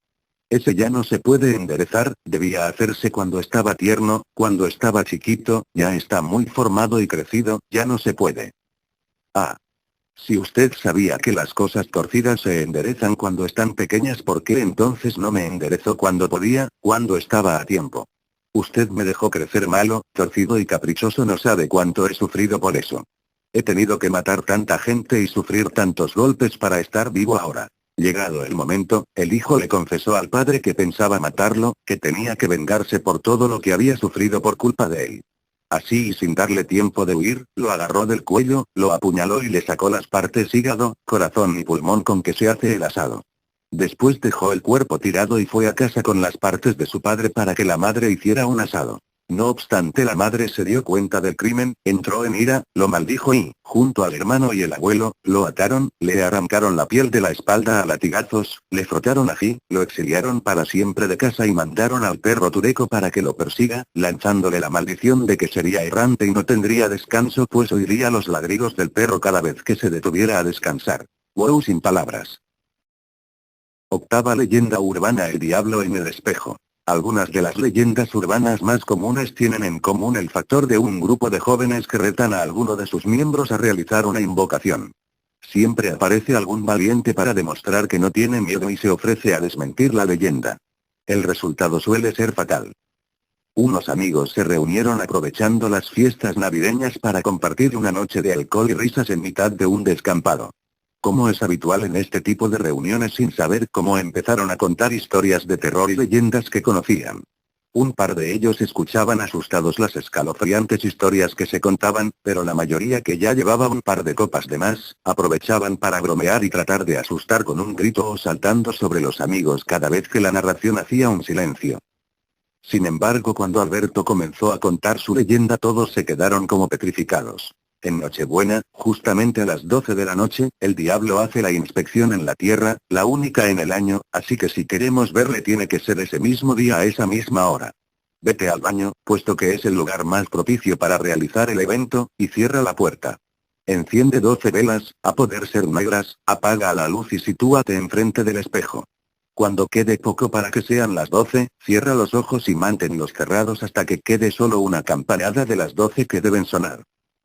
Ese ya no se puede enderezar, debía hacerse cuando estaba tierno, cuando estaba chiquito, ya está muy formado y crecido, ya no se puede. Ah. Si usted sabía que las cosas torcidas se enderezan cuando están pequeñas, ¿por qué entonces no me enderezó cuando podía, cuando estaba a tiempo? Usted me dejó crecer malo, torcido y caprichoso, no sabe cuánto he sufrido por eso. He tenido que matar tanta gente y sufrir tantos golpes para estar vivo ahora. Llegado el momento, el hijo le confesó al padre que pensaba matarlo, que tenía que vengarse por todo lo que había sufrido por culpa de él. Así y sin darle tiempo de huir, lo agarró del cuello, lo apuñaló y le sacó las partes hígado, corazón y pulmón con que se hace el asado. Después dejó el cuerpo tirado y fue a casa con las partes de su padre para que la madre hiciera un asado. No obstante, la madre se dio cuenta del crimen, entró en ira, lo maldijo y, junto al hermano y el abuelo, lo ataron, le arrancaron la piel de la espalda a latigazos, le frotaron ají, lo exiliaron para siempre de casa y mandaron al perro Tureco para que lo persiga, lanzándole la maldición de que sería errante y no tendría descanso, pues oiría los ladridos del perro cada vez que se detuviera a descansar. Wow, sin palabras. Octava leyenda urbana: el diablo en el espejo. Algunas de las leyendas urbanas más comunes tienen en común el factor de un grupo de jóvenes que retan a alguno de sus miembros a realizar una invocación. Siempre aparece algún valiente para demostrar que no tiene miedo y se ofrece a desmentir la leyenda. El resultado suele ser fatal. Unos amigos se reunieron aprovechando las fiestas navideñas para compartir una noche de alcohol y risas en mitad de un descampado. Como es habitual en este tipo de reuniones, sin saber cómo empezaron a contar historias de terror y leyendas que conocían. Un par de ellos escuchaban asustados las escalofriantes historias que se contaban, pero la mayoría, que ya llevaba un par de copas de más, aprovechaban para bromear y tratar de asustar con un grito o saltando sobre los amigos cada vez que la narración hacía un silencio. Sin embargo, cuando Alberto comenzó a contar su leyenda, todos se quedaron como petrificados. En Nochebuena, justamente a las 12 de la noche, el diablo hace la inspección en la tierra, la única en el año, así que si queremos verle tiene que ser ese mismo día a esa misma hora. Vete al baño, puesto que es el lugar más propicio para realizar el evento, y cierra la puerta. Enciende 12 velas, a poder ser negras, apaga la luz y sitúate enfrente del espejo. Cuando quede poco para que sean las 12, cierra los ojos y manténlos cerrados hasta que quede solo una campanada de las 12 que deben sonar.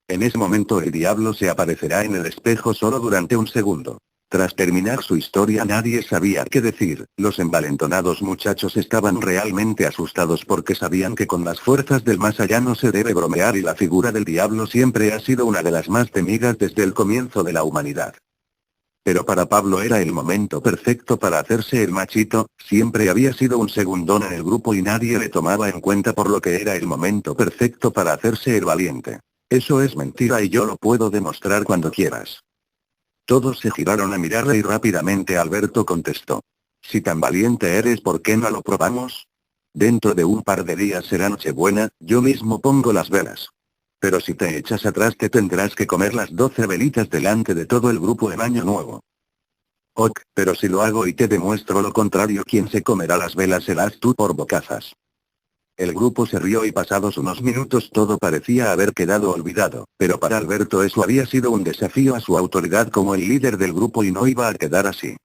En ese momento el diablo se aparecerá en el espejo solo durante un segundo. Tras terminar su historia, nadie sabía qué decir. Los envalentonados muchachos estaban realmente asustados porque sabían que con las fuerzas del más allá no se debe bromear y la figura del diablo siempre ha sido una de las más temidas desde el comienzo de la humanidad. Pero para Pablo era el momento perfecto para hacerse el machito, siempre había sido un segundón en el grupo y nadie le tomaba en cuenta, por lo que era el momento perfecto para hacerse el valiente. Eso es mentira y yo lo puedo demostrar cuando quieras. Todos se giraron a mirarle y rápidamente Alberto contestó. Si tan valiente eres, ¿por qué no lo probamos? Dentro de un par de días será Nochebuena, yo mismo pongo las velas. Pero si te echas atrás te tendrás que comer las 12 velitas delante de todo el grupo en Año Nuevo. Ok, pero si lo hago y te demuestro lo contrario, ¿quién se comerá las velas? Serás tú por bocazas. El grupo se rió y pasados unos minutos todo parecía haber quedado olvidado, pero para Alberto eso había sido un desafío a su autoridad como el líder del grupo y no iba a quedar así.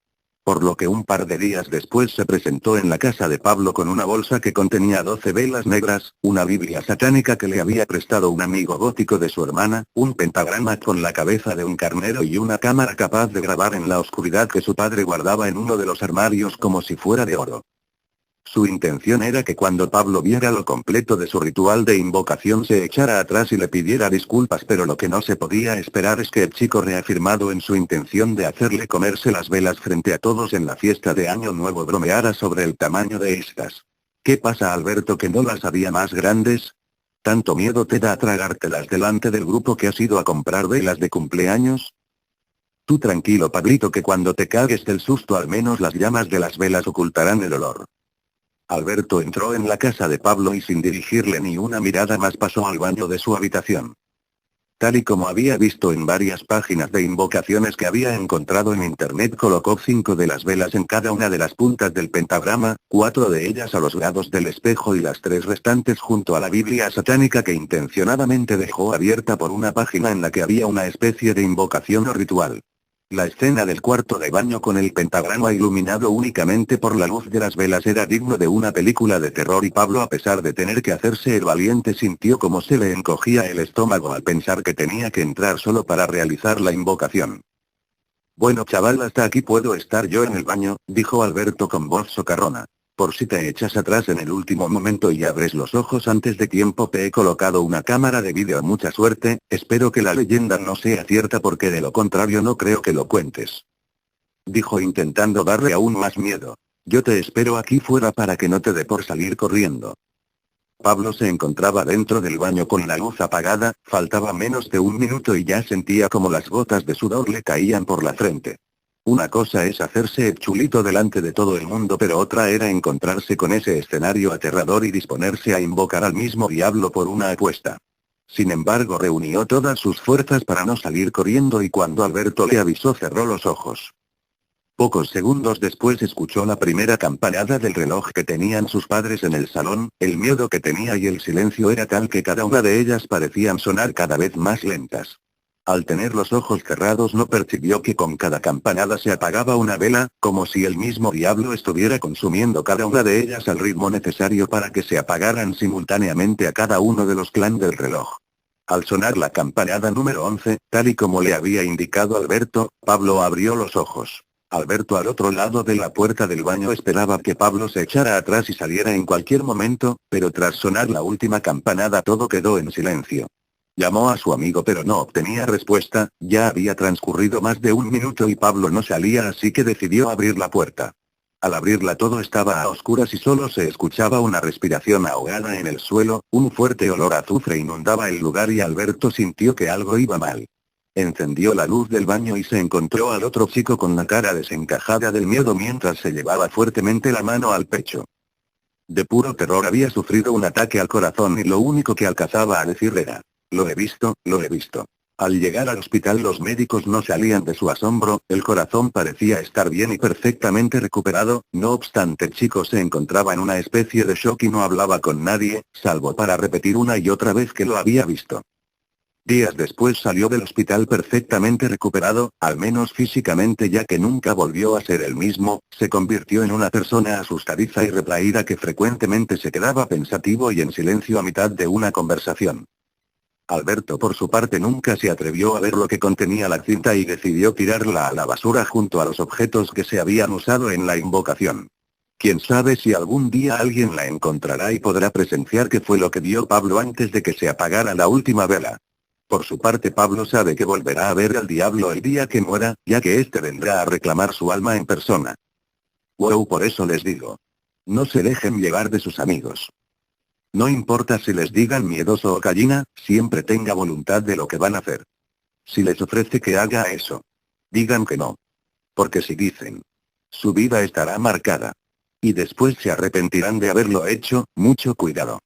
Por lo que un par de días después se presentó en la casa de Pablo con una bolsa que contenía 12 velas negras, una Biblia satánica que le había prestado un amigo gótico de su hermana, un pentagrama con la cabeza de un carnero y una cámara capaz de grabar en la oscuridad que su padre guardaba en uno de los armarios como si fuera de oro. Su intención era que cuando Pablo viera lo completo de su ritual de invocación se echara atrás y le pidiera disculpas, pero lo que no se podía esperar es que el chico, reafirmado en su intención de hacerle comerse las velas frente a todos en la fiesta de Año Nuevo, bromeara sobre el tamaño de estas. ¿Qué pasa, Alberto, que no las había más grandes? ¿Tanto miedo te da a tragártelas delante del grupo que has ido a comprar velas de cumpleaños? Tú tranquilo, Pablito, que cuando te cagues del susto al menos las llamas de las velas ocultarán el olor. Alberto entró en la casa de Pablo y sin dirigirle ni una mirada más pasó al baño de su habitación. Tal y como había visto en varias páginas de invocaciones que había encontrado en internet, colocó 5 de las velas en cada una de las puntas del pentagrama, 4 de ellas a los lados del espejo y las 3 restantes junto a la Biblia satánica, que intencionadamente dejó abierta por una página en la que había una especie de invocación o ritual. La escena del cuarto de baño con el pentagrama iluminado únicamente por la luz de las velas era digno de una película de terror y Pablo, a pesar de tener que hacerse el valiente, sintió como se le encogía el estómago al pensar que tenía que entrar solo para realizar la invocación. Bueno, chaval, hasta aquí puedo estar yo en el baño, dijo Alberto con voz socarrona. Por si te echas atrás en el último momento y abres los ojos antes de tiempo, te he colocado una cámara de vídeo. Mucha suerte, espero que la leyenda no sea cierta porque de lo contrario no creo que lo cuentes. Dijo intentando darle aún más miedo. Yo te espero aquí fuera para que no te dé por salir corriendo. Pablo se encontraba dentro del baño con la luz apagada, faltaba menos de un minuto y ya sentía como las gotas de sudor le caían por la frente. Una cosa es hacerse el chulito delante de todo el mundo, pero otra era encontrarse con ese escenario aterrador y disponerse a invocar al mismo diablo por una apuesta. Sin embargo, reunió todas sus fuerzas para no salir corriendo y cuando Alberto le avisó cerró los ojos. Pocos segundos después escuchó la primera campanada del reloj que tenían sus padres en el salón. El miedo que tenía y el silencio era tal que cada una de ellas parecían sonar cada vez más lentas. Al tener los ojos cerrados no percibió que con cada campanada se apagaba una vela, como si el mismo diablo estuviera consumiendo cada una de ellas al ritmo necesario para que se apagaran simultáneamente a cada uno de los clan del reloj. Al sonar la campanada número 11, tal y como le había indicado Alberto, Pablo abrió los ojos. Alberto al otro lado de la puerta del baño esperaba que Pablo se echara atrás y saliera en cualquier momento, pero tras sonar la última campanada todo quedó en silencio. Llamó a su amigo pero no obtenía respuesta, ya había transcurrido más de un minuto y Pablo no salía, así que decidió abrir la puerta. Al abrirla todo estaba a oscuras y solo se escuchaba una respiración ahogada en el suelo, un fuerte olor a azufre inundaba el lugar y Alberto sintió que algo iba mal. Encendió la luz del baño y se encontró al otro chico con la cara desencajada del miedo mientras se llevaba fuertemente la mano al pecho. De puro terror había sufrido un ataque al corazón y lo único que alcanzaba a decir era: lo he visto, lo he visto. Al llegar al hospital los médicos no salían de su asombro, el corazón parecía estar bien y perfectamente recuperado, no obstante el chico se encontraba en una especie de shock y no hablaba con nadie, salvo para repetir una y otra vez que lo había visto. Días después salió del hospital perfectamente recuperado, al menos físicamente ya que nunca volvió a ser el mismo, se convirtió en una persona asustadiza y retraída que frecuentemente se quedaba pensativo y en silencio a mitad de una conversación. Alberto por su parte nunca se atrevió a ver lo que contenía la cinta y decidió tirarla a la basura junto a los objetos que se habían usado en la invocación. Quién sabe si algún día alguien la encontrará y podrá presenciar qué fue lo que vio Pablo antes de que se apagara la última vela. Por su parte Pablo sabe que volverá a ver al diablo el día que muera, ya que éste vendrá a reclamar su alma en persona. Wow, por eso les digo. No se dejen llevar de sus amigos. No importa si les digan miedoso o gallina, siempre tenga voluntad de lo que van a hacer. Si les ofrece que haga eso, digan que no. Porque si dicen, su vida estará marcada. Y después se arrepentirán de haberlo hecho, mucho cuidado.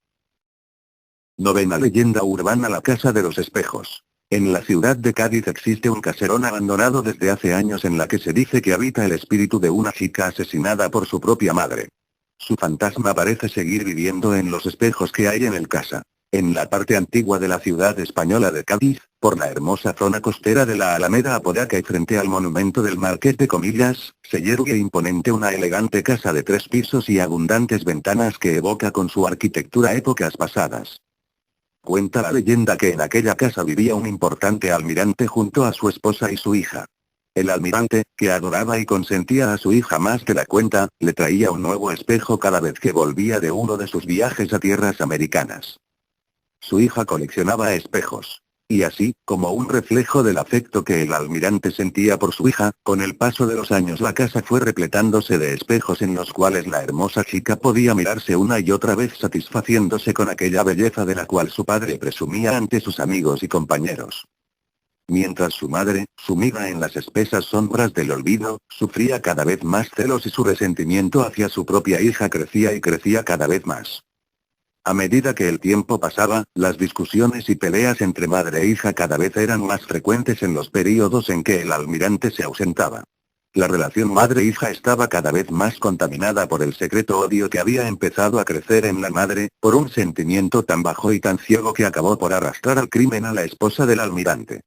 Novena leyenda urbana: la Casa de los Espejos. En la ciudad de Cádiz existe un caserón abandonado desde hace años en la que se dice que habita el espíritu de una chica asesinada por su propia madre. Su fantasma parece seguir viviendo en los espejos que hay en el casa. En la parte antigua de la ciudad española de Cádiz, por la hermosa zona costera de la Alameda Apodaca y frente al monumento del Marqués de Comillas, se yergue imponente una elegante casa de 3 pisos y abundantes ventanas que evoca con su arquitectura épocas pasadas. Cuenta la leyenda que en aquella casa vivía un importante almirante junto a su esposa y su hija. El almirante, que adoraba y consentía a su hija más que la cuenta, le traía un nuevo espejo cada vez que volvía de uno de sus viajes a tierras americanas. Su hija coleccionaba espejos. Y así, como un reflejo del afecto que el almirante sentía por su hija, con el paso de los años la casa fue repletándose de espejos en los cuales la hermosa chica podía mirarse una y otra vez satisfaciéndose con aquella belleza de la cual su padre presumía ante sus amigos y compañeros. Mientras su madre, sumida en las espesas sombras del olvido, sufría cada vez más celos y su resentimiento hacia su propia hija crecía y crecía cada vez más. A medida que el tiempo pasaba, las discusiones y peleas entre madre e hija cada vez eran más frecuentes en los períodos en que el almirante se ausentaba. La relación madre-hija estaba cada vez más contaminada por el secreto odio que había empezado a crecer en la madre, por un sentimiento tan bajo y tan ciego que acabó por arrastrar al crimen a la esposa del almirante.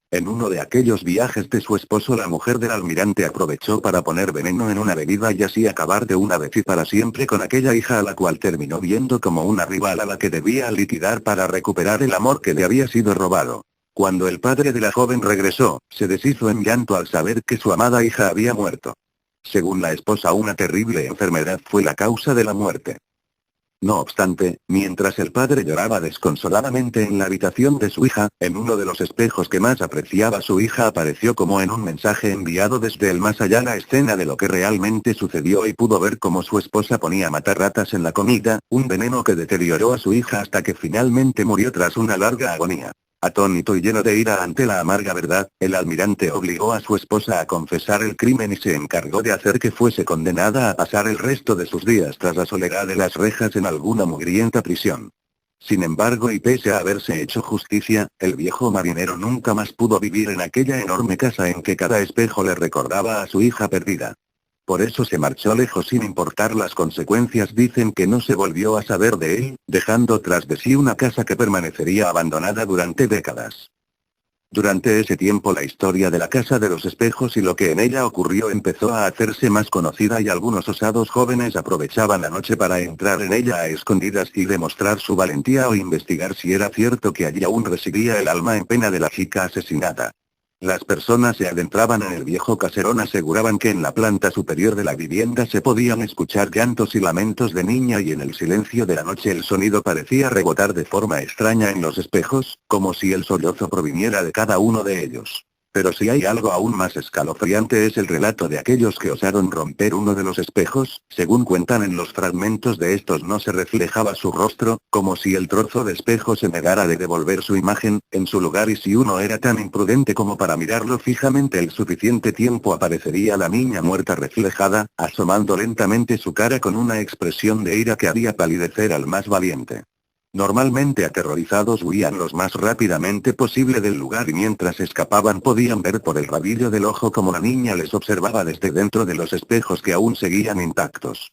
En uno de aquellos viajes de su esposo la mujer del almirante aprovechó para poner veneno en una bebida y así acabar de una vez y para siempre con aquella hija a la cual terminó viendo como una rival a la que debía liquidar para recuperar el amor que le había sido robado. Cuando el padre de la joven regresó, se deshizo en llanto al saber que su amada hija había muerto. Según la esposa, una terrible enfermedad fue la causa de la muerte. No obstante, mientras el padre lloraba desconsoladamente en la habitación de su hija, en uno de los espejos que más apreciaba su hija apareció como en un mensaje enviado desde el más allá la escena de lo que realmente sucedió y pudo ver cómo su esposa ponía matarratas en la comida, un veneno que deterioró a su hija hasta que finalmente murió tras una larga agonía. Atónito y lleno de ira ante la amarga verdad, el almirante obligó a su esposa a confesar el crimen y se encargó de hacer que fuese condenada a pasar el resto de sus días tras la soledad de las rejas en alguna mugrienta prisión. Sin embargo, y pese a haberse hecho justicia, el viejo marinero nunca más pudo vivir en aquella enorme casa en que cada espejo le recordaba a su hija perdida. Por eso se marchó lejos sin importar las consecuencias. Dicen que no se volvió a saber de él, dejando tras de sí una casa que permanecería abandonada durante décadas. Durante ese tiempo la historia de la Casa de los Espejos y lo que en ella ocurrió empezó a hacerse más conocida y algunos osados jóvenes aprovechaban la noche para entrar en ella a escondidas y demostrar su valentía o investigar si era cierto que allí aún residía el alma en pena de la chica asesinada. Las personas se adentraban en el viejo caserón, aseguraban que en la planta superior de la vivienda se podían escuchar llantos y lamentos de niña y en el silencio de la noche el sonido parecía rebotar de forma extraña en los espejos, como si el sollozo proviniera de cada uno de ellos. Pero si hay algo aún más escalofriante es el relato de aquellos que osaron romper uno de los espejos, según cuentan en los fragmentos de estos no se reflejaba su rostro, como si el trozo de espejo se negara de devolver su imagen, en su lugar y si uno era tan imprudente como para mirarlo fijamente el suficiente tiempo aparecería la niña muerta reflejada, asomando lentamente su cara con una expresión de ira que haría palidecer al más valiente. Normalmente aterrorizados huían lo más rápidamente posible del lugar y mientras escapaban podían ver por el rabillo del ojo como la niña les observaba desde dentro de los espejos que aún seguían intactos.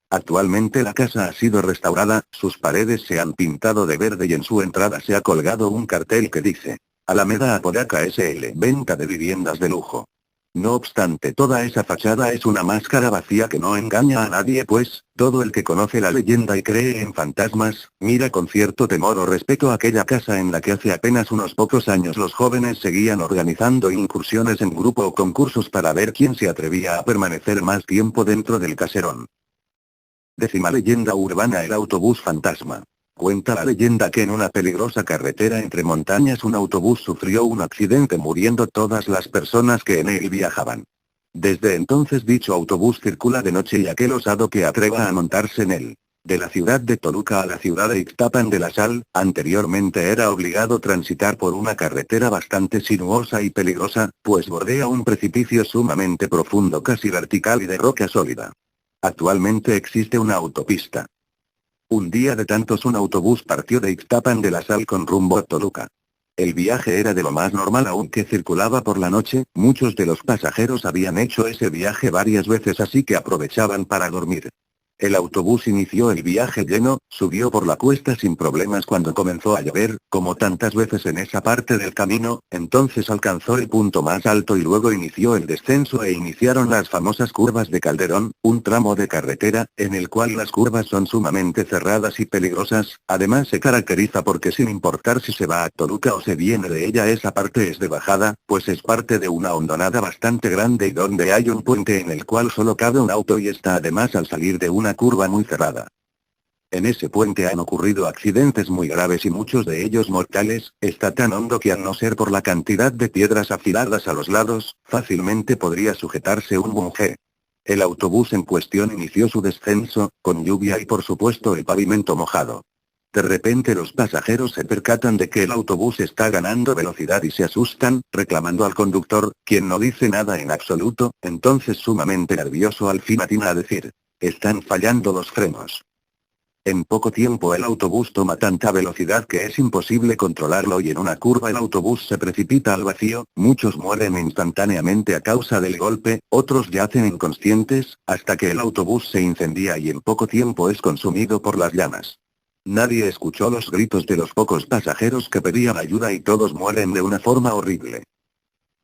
Actualmente la casa ha sido restaurada, sus paredes se han pintado de verde y en su entrada se ha colgado un cartel que dice: Alameda Apodaca SL, venta de viviendas de lujo. No obstante, toda esa fachada es una máscara vacía que no engaña a nadie, pues, todo el que conoce la leyenda y cree en fantasmas, mira con cierto temor o respeto a aquella casa en la que hace apenas unos pocos años los jóvenes seguían organizando incursiones en grupo o concursos para ver quién se atrevía a permanecer más tiempo dentro del caserón. 10ª leyenda urbana: el autobús fantasma. Cuenta la leyenda que en una peligrosa carretera entre montañas un autobús sufrió un accidente muriendo todas las personas que en él viajaban. Desde entonces dicho autobús circula de noche y aquel osado que atreva a montarse en él. De la ciudad de Toluca a la ciudad de Ixtapan de la Sal, anteriormente era obligado transitar por una carretera bastante sinuosa y peligrosa, pues bordea un precipicio sumamente profundo casi vertical y de roca sólida. Actualmente existe una autopista. Un día de tantos un autobús partió de Ixtapan de la Sal con rumbo a Toluca. El viaje era de lo más normal aunque circulaba por la noche, muchos de los pasajeros habían hecho ese viaje varias veces así que aprovechaban para dormir. El autobús inició el viaje lleno, subió por la cuesta sin problemas cuando comenzó a llover, como tantas veces en esa parte del camino, entonces alcanzó el punto más alto y luego inició el descenso e iniciaron las famosas curvas de Calderón, un tramo de carretera, en el cual las curvas son sumamente cerradas y peligrosas, además se caracteriza porque sin importar si se va a Toluca o se viene de ella esa parte es de bajada, pues es parte de una hondonada bastante grande y donde hay un puente en el cual solo cabe un auto y está además al salir de una curva muy cerrada. En ese puente han ocurrido accidentes muy graves y muchos de ellos mortales, está tan hondo que al no ser por la cantidad de piedras afiladas a los lados, fácilmente podría sujetarse un monje. El autobús en cuestión inició su descenso, con lluvia y por supuesto el pavimento mojado. De repente los pasajeros se percatan de que el autobús está ganando velocidad y se asustan, reclamando al conductor, quien no dice nada en absoluto, entonces sumamente nervioso al fin atina a decir: están fallando los frenos. En poco tiempo el autobús toma tanta velocidad que es imposible controlarlo y en una curva el autobús se precipita al vacío, muchos mueren instantáneamente a causa del golpe, otros yacen inconscientes, hasta que el autobús se incendia y en poco tiempo es consumido por las llamas. Nadie escuchó los gritos de los pocos pasajeros que pedían ayuda y todos mueren de una forma horrible.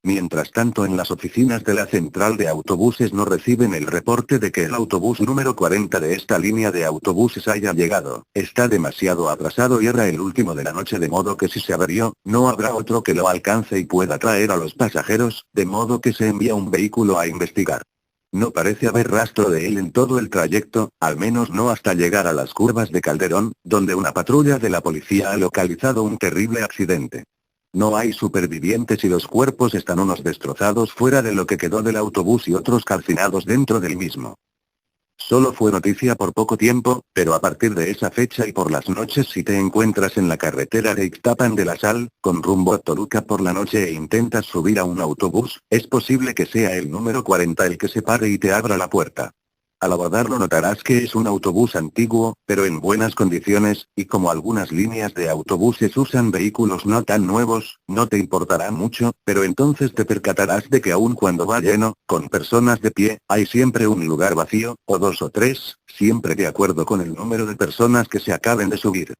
Mientras tanto en las oficinas de la central de autobuses no reciben el reporte de que el autobús número 40 de esta línea de autobuses haya llegado, está demasiado atrasado y era el último de la noche de modo que si se averió, no habrá otro que lo alcance y pueda traer a los pasajeros, de modo que se envía un vehículo a investigar. No parece haber rastro de él en todo el trayecto, al menos no hasta llegar a las curvas de Calderón, donde una patrulla de la policía ha localizado un terrible accidente. No hay supervivientes y los cuerpos están unos destrozados fuera de lo que quedó del autobús y otros calcinados dentro del mismo. Solo fue noticia por poco tiempo, pero a partir de esa fecha y por las noches si te encuentras en la carretera de Ixtapan de la Sal, con rumbo a Toluca por la noche e intentas subir a un autobús, es posible que sea el número 40 el que se pare y te abra la puerta. Al abordarlo notarás que es un autobús antiguo, pero en buenas condiciones, y como algunas líneas de autobuses usan vehículos no tan nuevos, no te importará mucho, pero entonces te percatarás de que aun cuando va lleno, con personas de pie, hay siempre un lugar vacío, o dos o tres, siempre de acuerdo con el número de personas que se acaben de subir.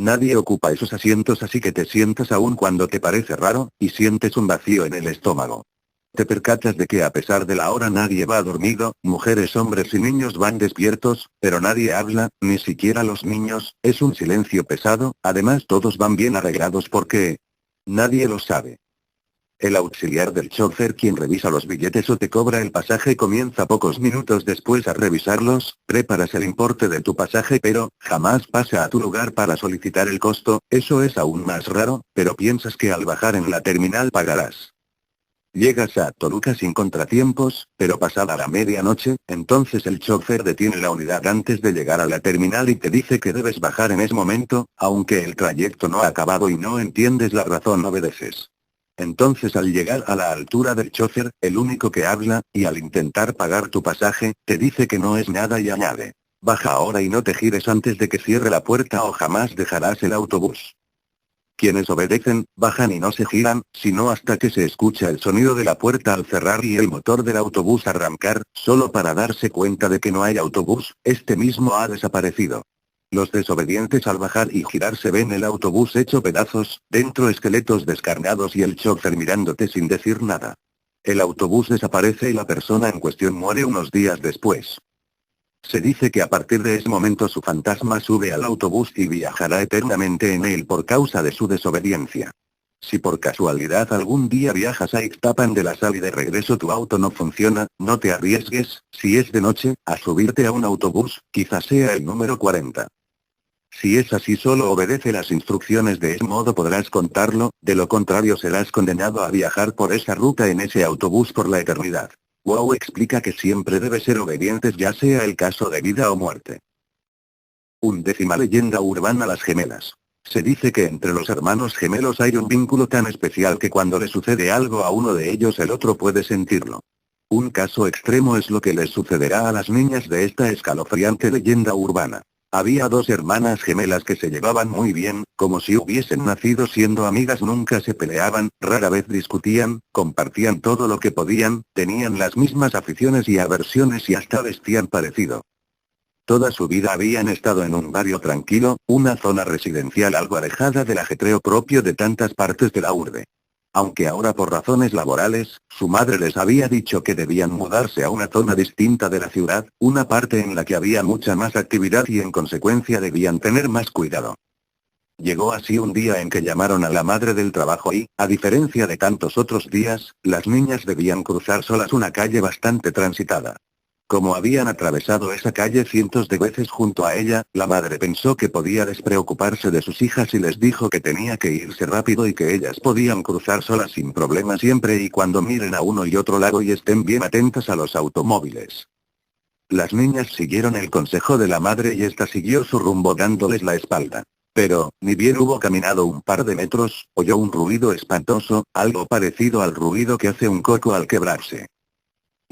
Nadie ocupa esos asientos, así que te sientas aún cuando te parece raro, y sientes un vacío en el estómago. Te percatas de que a pesar de la hora nadie va dormido, mujeres, hombres y niños van despiertos, pero nadie habla, ni siquiera los niños, es un silencio pesado, además todos van bien arreglados porque... nadie lo sabe. El auxiliar del chofer, quien revisa los billetes o te cobra el pasaje, comienza pocos minutos después a revisarlos, preparas el importe de tu pasaje pero, jamás pasa a tu lugar para solicitar el costo, eso es aún más raro, pero piensas que al bajar en la terminal pagarás. Llegas a Toluca sin contratiempos, pero pasada la medianoche, entonces el chofer detiene la unidad antes de llegar a la terminal y te dice que debes bajar en ese momento, aunque el trayecto no ha acabado y no entiendes la razón, obedeces. Entonces al llegar a la altura del chofer, el único que habla, y al intentar pagar tu pasaje, te dice que no es nada y añade: baja ahora y no te gires antes de que cierre la puerta o jamás dejarás el autobús. Quienes obedecen, bajan y no se giran, sino hasta que se escucha el sonido de la puerta al cerrar y el motor del autobús arrancar, solo para darse cuenta de que no hay autobús, este mismo ha desaparecido. Los desobedientes al bajar y girarse ven el autobús hecho pedazos, dentro esqueletos descarnados y el chofer mirándote sin decir nada. El autobús desaparece y la persona en cuestión muere unos días después. Se dice que a partir de ese momento su fantasma sube al autobús y viajará eternamente en él por causa de su desobediencia. Si por casualidad algún día viajas a Ixtapan de la Sal y de regreso tu auto no funciona, no te arriesgues, si es de noche, a subirte a un autobús, quizás sea el número 40. Si es así, solo obedece las instrucciones, de ese modo podrás contarlo, de lo contrario serás condenado a viajar por esa ruta en ese autobús por la eternidad. Wow explica que siempre debe ser obedientes, ya sea el caso de vida o muerte. 11ª leyenda urbana: las gemelas. Se dice que entre los hermanos gemelos hay un vínculo tan especial que cuando le sucede algo a uno de ellos el otro puede sentirlo. Un caso extremo es lo que les sucederá a las niñas de esta escalofriante leyenda urbana. Había dos hermanas gemelas que se llevaban muy bien, como si hubiesen nacido siendo amigas, nunca se peleaban, rara vez discutían, compartían todo lo que podían, tenían las mismas aficiones y aversiones y hasta vestían parecido. Toda su vida habían estado en un barrio tranquilo, una zona residencial algo alejada del ajetreo propio de tantas partes de la urbe. Aunque ahora por razones laborales, su madre les había dicho que debían mudarse a una zona distinta de la ciudad, una parte en la que había mucha más actividad y en consecuencia debían tener más cuidado. Llegó así un día en que llamaron a la madre del trabajo y, a diferencia de tantos otros días, las niñas debían cruzar solas una calle bastante transitada. Como habían atravesado esa calle cientos de veces junto a ella, la madre pensó que podía despreocuparse de sus hijas y les dijo que tenía que irse rápido y que ellas podían cruzar solas sin problema siempre y cuando miren a uno y otro lado y estén bien atentas a los automóviles. Las niñas siguieron el consejo de la madre y ésta siguió su rumbo dándoles la espalda. Pero, ni bien hubo caminado un par de metros, oyó un ruido espantoso, algo parecido al ruido que hace un coco al quebrarse.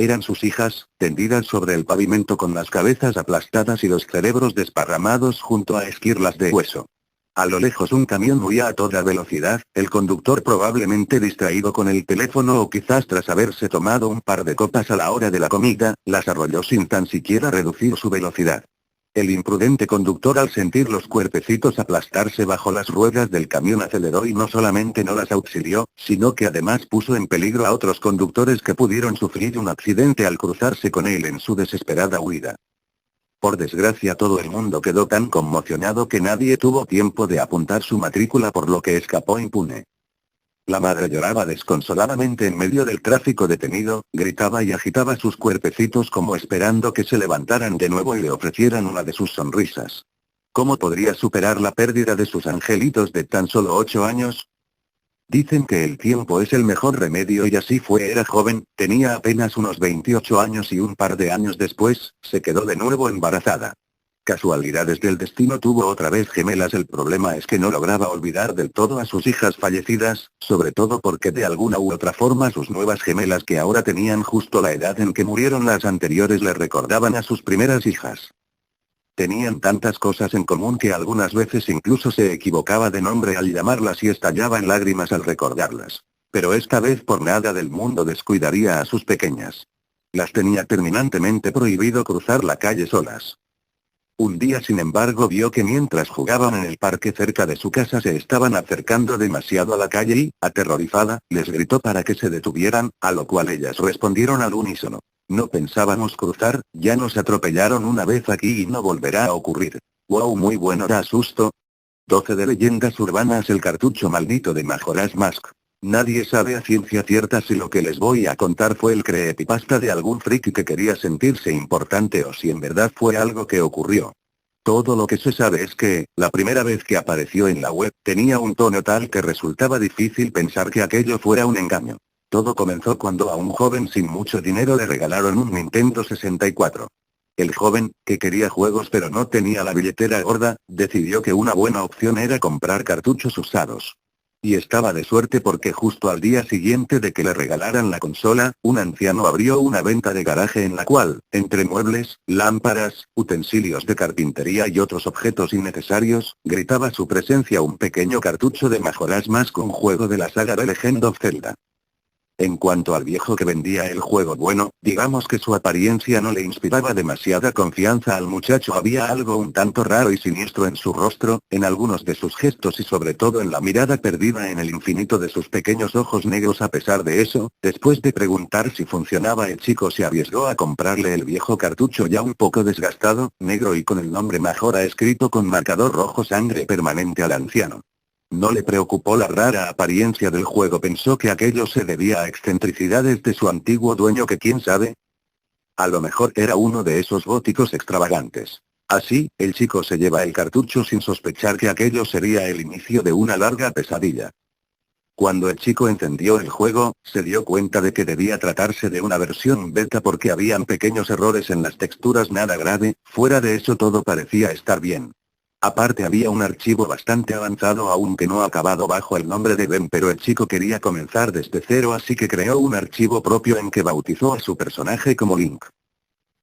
Eran sus hijas, tendidas sobre el pavimento con las cabezas aplastadas y los cerebros desparramados junto a esquirlas de hueso. A lo lejos un camión huía a toda velocidad, el conductor probablemente distraído con el teléfono o quizás tras haberse tomado un par de copas a la hora de la comida, las arrolló sin tan siquiera reducir su velocidad. El imprudente conductor, al sentir los cuerpecitos aplastarse bajo las ruedas del camión, aceleró y no solamente no las auxilió, sino que además puso en peligro a otros conductores que pudieron sufrir un accidente al cruzarse con él en su desesperada huida. Por desgracia todo el mundo quedó tan conmocionado que nadie tuvo tiempo de apuntar su matrícula, por lo que escapó impune. La madre lloraba desconsoladamente en medio del tráfico detenido, gritaba y agitaba sus cuerpecitos como esperando que se levantaran de nuevo y le ofrecieran una de sus sonrisas. ¿Cómo podría superar la pérdida de sus angelitos de tan solo 8 años? Dicen que el tiempo es el mejor remedio y así fue. Era joven, tenía apenas unos 28 años y un par de años después, se quedó de nuevo embarazada. Casualidades del destino, tuvo otra vez gemelas. El problema es que no lograba olvidar del todo a sus hijas fallecidas, sobre todo porque de alguna u otra forma sus nuevas gemelas, que ahora tenían justo la edad en que murieron las anteriores, le recordaban a sus primeras hijas. Tenían tantas cosas en común que algunas veces incluso se equivocaba de nombre al llamarlas y estallaba en lágrimas al recordarlas. Pero esta vez por nada del mundo descuidaría a sus pequeñas. Las tenía terminantemente prohibido cruzar la calle solas. Un día sin embargo vio que mientras jugaban en el parque cerca de su casa se estaban acercando demasiado a la calle y, aterrorizada, les gritó para que se detuvieran, a lo cual ellas respondieron al unísono. No pensábamos cruzar, ya nos atropellaron una vez aquí y no volverá a ocurrir. Wow, muy bueno, da susto. 12 de leyendas urbanas. El cartucho maldito de Majora's Mask. Nadie sabe a ciencia cierta si lo que les voy a contar fue el creepypasta de algún friki que quería sentirse importante o si en verdad fue algo que ocurrió. Todo lo que se sabe es que, la primera vez que apareció en la web, tenía un tono tal que resultaba difícil pensar que aquello fuera un engaño. Todo comenzó cuando a un joven sin mucho dinero le regalaron un Nintendo 64. El joven, que quería juegos pero no tenía la billetera gorda, decidió que una buena opción era comprar cartuchos usados. Y estaba de suerte porque justo al día siguiente de que le regalaran la consola, un anciano abrió una venta de garaje en la cual, entre muebles, lámparas, utensilios de carpintería y otros objetos innecesarios, gritaba su presencia un pequeño cartucho de Majora's Mask, un juego de la saga de Legend of Zelda. En cuanto al viejo que vendía el juego, bueno, digamos que su apariencia no le inspiraba demasiada confianza al muchacho. Había algo un tanto raro y siniestro en su rostro, en algunos de sus gestos y sobre todo en la mirada perdida en el infinito de sus pequeños ojos negros. A pesar de eso, después de preguntar si funcionaba, el chico se arriesgó a comprarle el viejo cartucho ya un poco desgastado, negro y con el nombre Majora escrito con marcador rojo sangre permanente al anciano. No le preocupó la rara apariencia del juego, pensó que aquello se debía a excentricidades de su antiguo dueño, que quién sabe. A lo mejor era uno de esos góticos extravagantes. Así, el chico se lleva el cartucho sin sospechar que aquello sería el inicio de una larga pesadilla. Cuando el chico encendió el juego, se dio cuenta de que debía tratarse de una versión beta porque habían pequeños errores en las texturas, nada grave, fuera de eso todo parecía estar bien. Aparte había un archivo bastante avanzado aunque no acabado bajo el nombre de Ben, pero el chico quería comenzar desde cero, así que creó un archivo propio en que bautizó a su personaje como Link.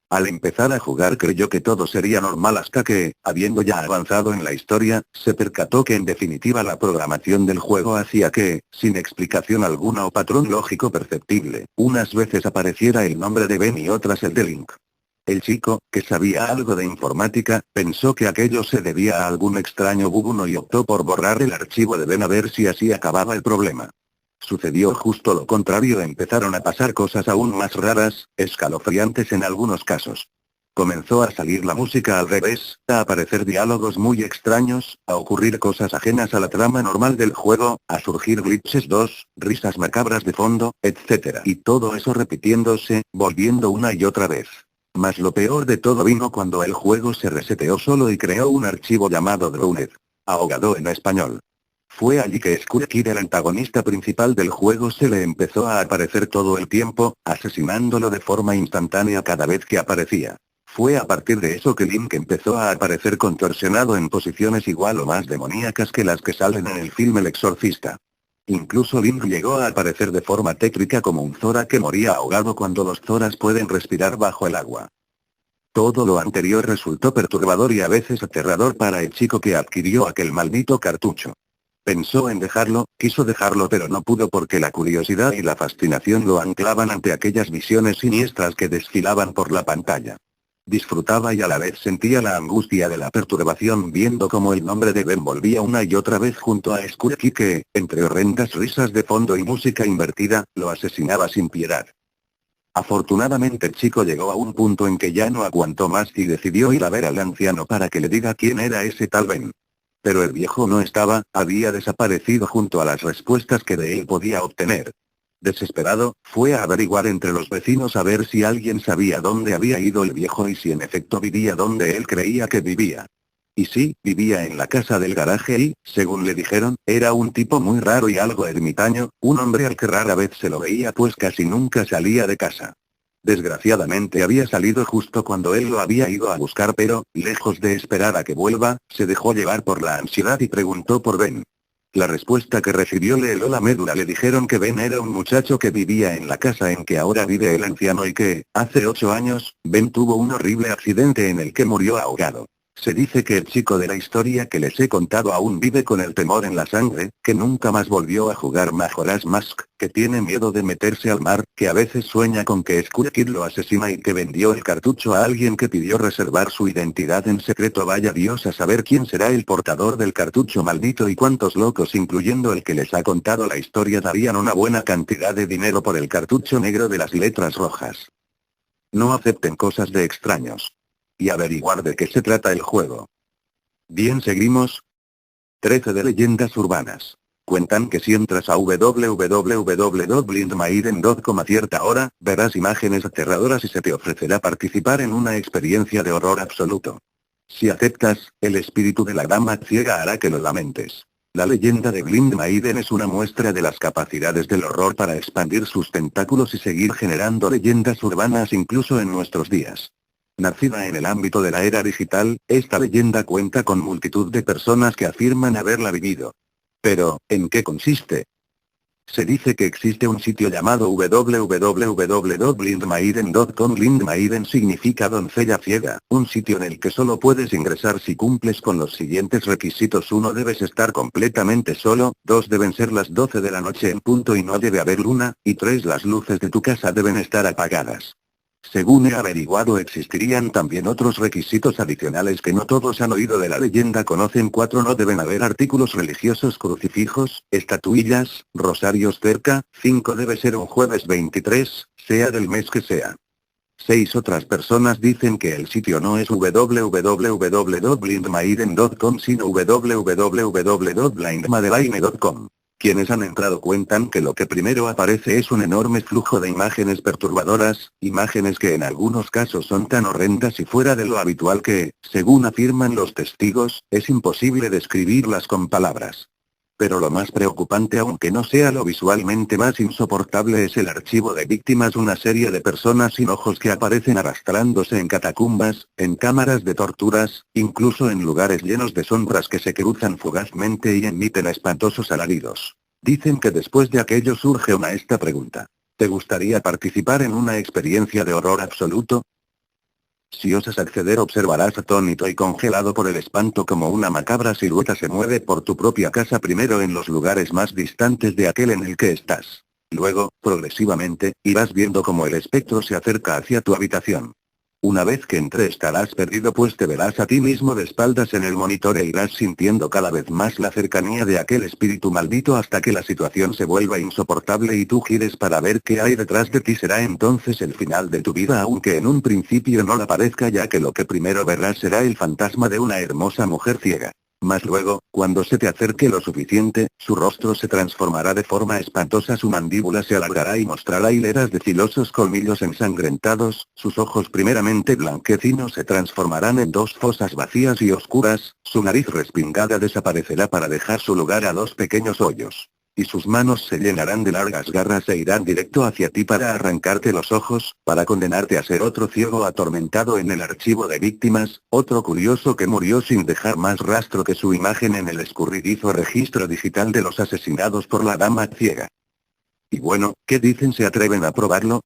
Al empezar a jugar creyó que todo sería normal hasta que, habiendo ya avanzado en la historia, se percató que en definitiva la programación del juego hacía que, sin explicación alguna o patrón lógico perceptible, unas veces apareciera el nombre de Ben y otras el de Link. El chico, que sabía algo de informática, pensó que aquello se debía a algún extraño bug y optó por borrar el archivo de Ben a ver si así acababa el problema. Sucedió justo lo contrario, empezaron a pasar cosas aún más raras, escalofriantes en algunos casos. Comenzó a salir la música al revés, a aparecer diálogos muy extraños, a ocurrir cosas ajenas a la trama normal del juego, a surgir glitches 2, risas macabras de fondo, etc. Y todo eso repitiéndose, volviendo una y otra vez. Mas lo peor de todo vino cuando el juego se reseteó solo y creó un archivo llamado Drowned. Ahogado en español. Fue allí que Skull Kid, el antagonista principal del juego, se le empezó a aparecer todo el tiempo, asesinándolo de forma instantánea cada vez que aparecía. Fue a partir de eso que Link empezó a aparecer contorsionado en posiciones igual o más demoníacas que las que salen en el film El Exorcista. Incluso Link llegó a aparecer de forma tétrica como un Zora que moría ahogado cuando los Zoras pueden respirar bajo el agua. Todo lo anterior resultó perturbador y a veces aterrador para el chico que adquirió aquel maldito cartucho. Pensó en dejarlo, quiso dejarlo pero no pudo porque la curiosidad y la fascinación lo anclaban ante aquellas visiones siniestras que desfilaban por la pantalla. Disfrutaba y a la vez sentía la angustia de la perturbación viendo cómo el nombre de Ben volvía una y otra vez junto a Skull Kid que, entre horrendas risas de fondo y música invertida, lo asesinaba sin piedad. Afortunadamente el chico llegó a un punto en que ya no aguantó más y decidió ir a ver al anciano para que le diga quién era ese tal Ben. Pero el viejo no estaba, había desaparecido junto a las respuestas que de él podía obtener. Desesperado, fue a averiguar entre los vecinos a ver si alguien sabía dónde había ido el viejo y si en efecto vivía donde él creía que vivía. Y sí, vivía en la casa del garaje y, según le dijeron, era un tipo muy raro y algo ermitaño, un hombre al que rara vez se lo veía pues casi nunca salía de casa. Desgraciadamente había salido justo cuando él lo había ido a buscar, pero, lejos de esperar a que vuelva, se dejó llevar por la ansiedad y preguntó por Ben. La respuesta que recibió le heló la médula. Le dijeron que Ben era un muchacho que vivía en la casa en que ahora vive el anciano y que, hace 8 años, Ben tuvo un horrible accidente en el que murió ahogado. Se dice que el chico de la historia que les he contado aún vive con el temor en la sangre, que nunca más volvió a jugar Majora's Mask, que tiene miedo de meterse al mar, que a veces sueña con que Skull Kid lo asesina y que vendió el cartucho a alguien que pidió reservar su identidad en secreto. Vaya Dios a saber quién será el portador del cartucho maldito y cuántos locos incluyendo el que les ha contado la historia darían una buena cantidad de dinero por el cartucho negro de las letras rojas. No acepten cosas de extraños. Y averiguar de qué se trata el juego. Bien, seguimos. 13 de leyendas urbanas. Cuentan que si entras a www.blindmaiden.com a cierta hora, verás imágenes aterradoras y se te ofrecerá participar en una experiencia de horror absoluto. Si aceptas, el espíritu de la dama ciega hará que lo lamentes. La leyenda de Blind Maiden es una muestra de las capacidades del horror para expandir sus tentáculos y seguir generando leyendas urbanas incluso en nuestros días. Nacida en el ámbito de la era digital, esta leyenda cuenta con multitud de personas que afirman haberla vivido. Pero, ¿en qué consiste? Se dice que existe un sitio llamado www.blindmaiden.com. Blind Maiden significa doncella ciega, un sitio en el que solo puedes ingresar si cumples con los siguientes requisitos: 1. Debes estar completamente solo, 2. Deben ser las 12 de la noche en punto y no debe haber luna, y 3. Las luces de tu casa deben estar apagadas. Según he averiguado, existirían también otros requisitos adicionales que no todos han oído de la leyenda conocen. 4. No deben haber artículos religiosos, crucifijos, estatuillas, rosarios cerca. 5. Debe ser un jueves 23, sea del mes que sea. 6. Otras personas dicen que el sitio no es www.blindmaiden.com sino www.blindmadeline.com. Quienes han entrado cuentan que lo que primero aparece es un enorme flujo de imágenes perturbadoras, imágenes que en algunos casos son tan horrendas y fuera de lo habitual que, según afirman los testigos, es imposible describirlas con palabras. Pero lo más preocupante, aunque no sea lo visualmente más insoportable, es el archivo de víctimas, una serie de personas sin ojos que aparecen arrastrándose en catacumbas, en cámaras de torturas, incluso en lugares llenos de sombras que se cruzan fugazmente y emiten espantosos alaridos. Dicen que después de aquello surge esta pregunta. ¿Te gustaría participar en una experiencia de horror absoluto? Si osas acceder, observarás atónito y congelado por el espanto como una macabra silueta se mueve por tu propia casa, primero en los lugares más distantes de aquel en el que estás. Luego, progresivamente, irás viendo cómo el espectro se acerca hacia tu habitación. Una vez que entre estarás perdido, pues te verás a ti mismo de espaldas en el monitor e irás sintiendo cada vez más la cercanía de aquel espíritu maldito hasta que la situación se vuelva insoportable y tú gires para ver qué hay detrás de ti. Será entonces el final de tu vida, aunque en un principio no la parezca, ya que lo que primero verás será el fantasma de una hermosa mujer ciega. Mas luego, cuando se te acerque lo suficiente, su rostro se transformará de forma espantosa, su mandíbula se alargará y mostrará hileras de filosos colmillos ensangrentados, sus ojos primeramente blanquecinos se transformarán en dos fosas vacías y oscuras, su nariz respingada desaparecerá para dejar su lugar a dos pequeños hoyos. Y sus manos se llenarán de largas garras e irán directo hacia ti para arrancarte los ojos, para condenarte a ser otro ciego atormentado en el archivo de víctimas, otro curioso que murió sin dejar más rastro que su imagen en el escurridizo registro digital de los asesinados por la dama ciega. Y bueno, ¿qué dicen? ¿Se atreven a probarlo?